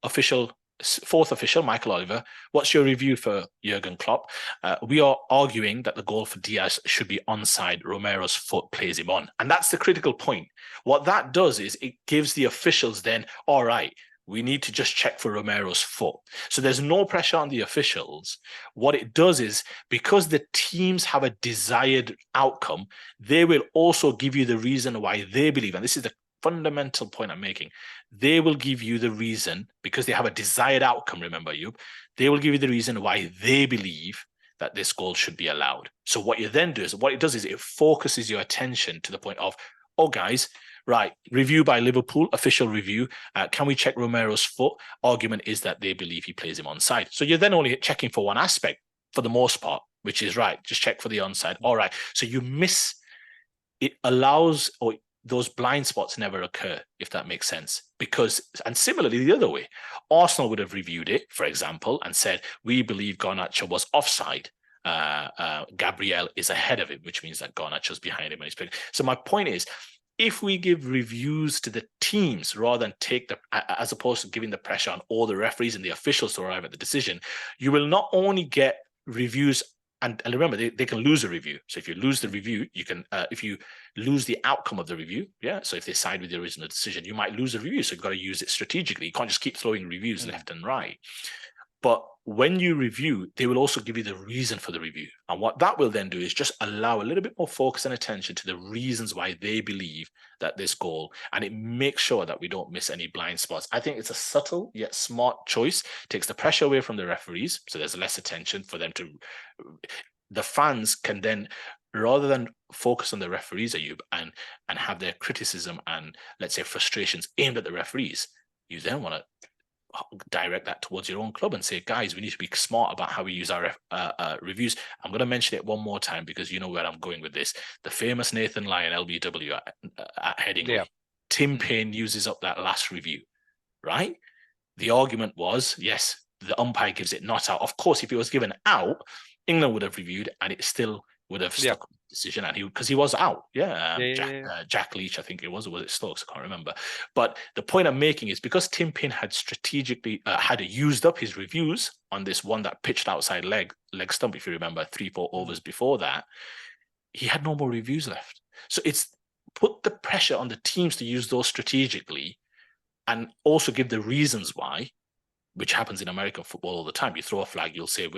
official fourth official, Michael Oliver, what's your review for Jurgen Klopp? We are arguing that the goal for Diaz should be onside. Romero's foot plays him on. And that's the critical point. What that does is it gives the officials then, all right, we need to just check for Romero's foot. So there's no pressure on the officials. What it does is, because the teams have a desired outcome, they will also give you the reason why they believe, and this is the fundamental point I'm making, they will give you the reason, because they have a desired outcome, remember, Ayub, they will give you the reason why they believe that this goal should be allowed. So what you then do is, what it does is it focuses your attention to the point of, oh guys, right, review by Liverpool, official review. Can we check Romero's foot? Argument is that they believe he plays him onside. So you're then only checking for one aspect for the most part, which is right, just check for the onside. All right. So you miss, it allows, or those blind spots never occur, if that makes sense. Because, and similarly the other way, Arsenal would have reviewed it, for example, and said, we believe Garnacho was offside. Gabriel is ahead of him, which means that Garnacho's behind him when he's playing. So my point is, if we give reviews to the teams rather than take the, as opposed to giving the pressure on all the referees and the officials to arrive at the decision, you will not only get reviews, and remember, they can lose a review. So if you lose the review, you can, if you lose the outcome of the review, yeah, so if they side with the original decision, you might lose a review. So you've got to use it strategically. You can't just keep throwing reviews left and right. But when you review, they will also give you the reason for the review. And what that will then do is just allow a little bit more focus and attention to the reasons why they believe that this goal, and it makes sure that we don't miss any blind spots. I think it's a subtle yet smart choice, takes the pressure away from the referees. So there's less attention for them to, the fans can then, rather than focus on the referees, Ayub, and have their criticism and, let's say, frustrations aimed at the referees, you then want to direct that towards your own club and say, guys, we need to be smart about how we use our reviews. I'm going to mention it one more time because you know where I'm going with this. The famous Nathan Lyon LBW at Headingley. Yeah. Tim Payne uses up that last review, right? The argument was, yes, the umpire gives it not out. Of course, if it was given out, England would have reviewed and it still would have stuck with the decision, and because he was out. Jack Leach, I think it was, or was it Stokes? I can't remember. But the point I'm making is, because Tim Payne had strategically had used up his reviews on this one that pitched outside leg stump, if you remember, 3-4 overs before that, he had no more reviews left. So it's put the pressure on the teams to use those strategically and also give the reasons why, which happens in American football all the time. You throw a flag, you'll say,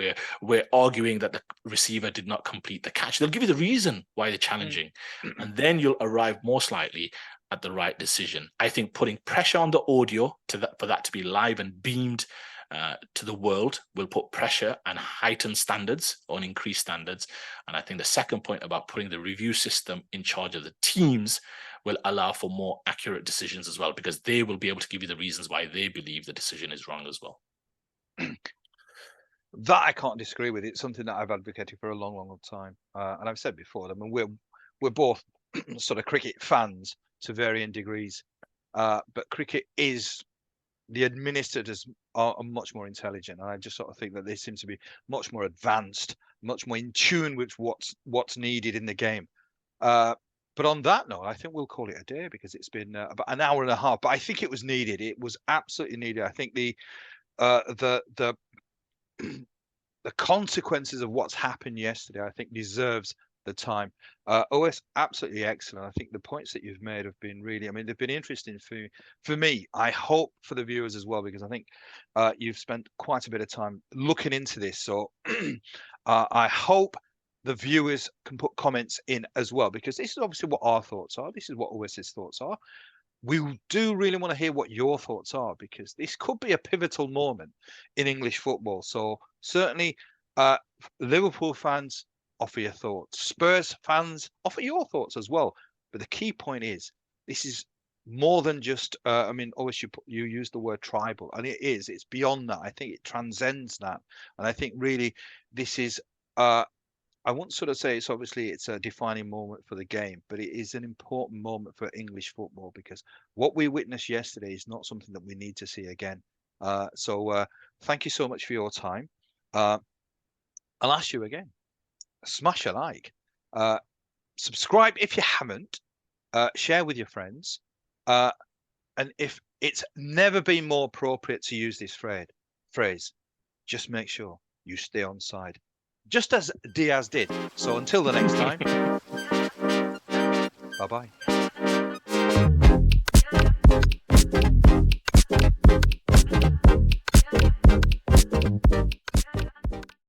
we're arguing that the receiver did not complete the catch. They'll give you the reason why they're challenging. And then you'll arrive most likely at the right decision. I think putting pressure on the audio for that to be live and beamed to the world will put pressure and heighten standards, or increase standards. And I think the second point about putting the review system in charge of the teams will allow for more accurate decisions as well, because they will be able to give you the reasons why they believe the decision is wrong as well. That I can't disagree with. It's something that I've advocated for a long, long time. And I've said before, I mean, we're both sort of cricket fans to varying degrees. But cricket is, the administrators are much more intelligent. And I just sort of think that they seem to be much more advanced, much more in tune with what's needed in the game. But on that note, I think we'll call it a day, because it's been about an hour and a half. But I think it was needed. It was absolutely needed. I think the consequences of what's happened yesterday, I think, deserves the time. OS, absolutely excellent. I think the points that you've made have been really, I mean, they've been interesting for me. I hope for the viewers as well, because I think you've spent quite a bit of time looking into this. So I hope the viewers can put comments in as well, because this is obviously what our thoughts are. This is what OS's thoughts are. We do really want to hear what your thoughts are, because this could be a pivotal moment in English football. So certainly, Liverpool fans, offer your thoughts. Spurs fans, offer your thoughts as well. But the key point is, this is more than just, I mean, always you use the word tribal, and it is. It's beyond that. I think it transcends that. And I think really this is, I won't sort of say it's a defining moment for the game, but it is an important moment for English football, because what we witnessed yesterday is not something that we need to see again. So thank you so much for your time. I'll ask you again, smash a like, subscribe if you haven't, share with your friends. And if it's never been more appropriate to use this phrase, phrase, just make sure you stay onside, just as Diaz did. So until the next time, bye-bye.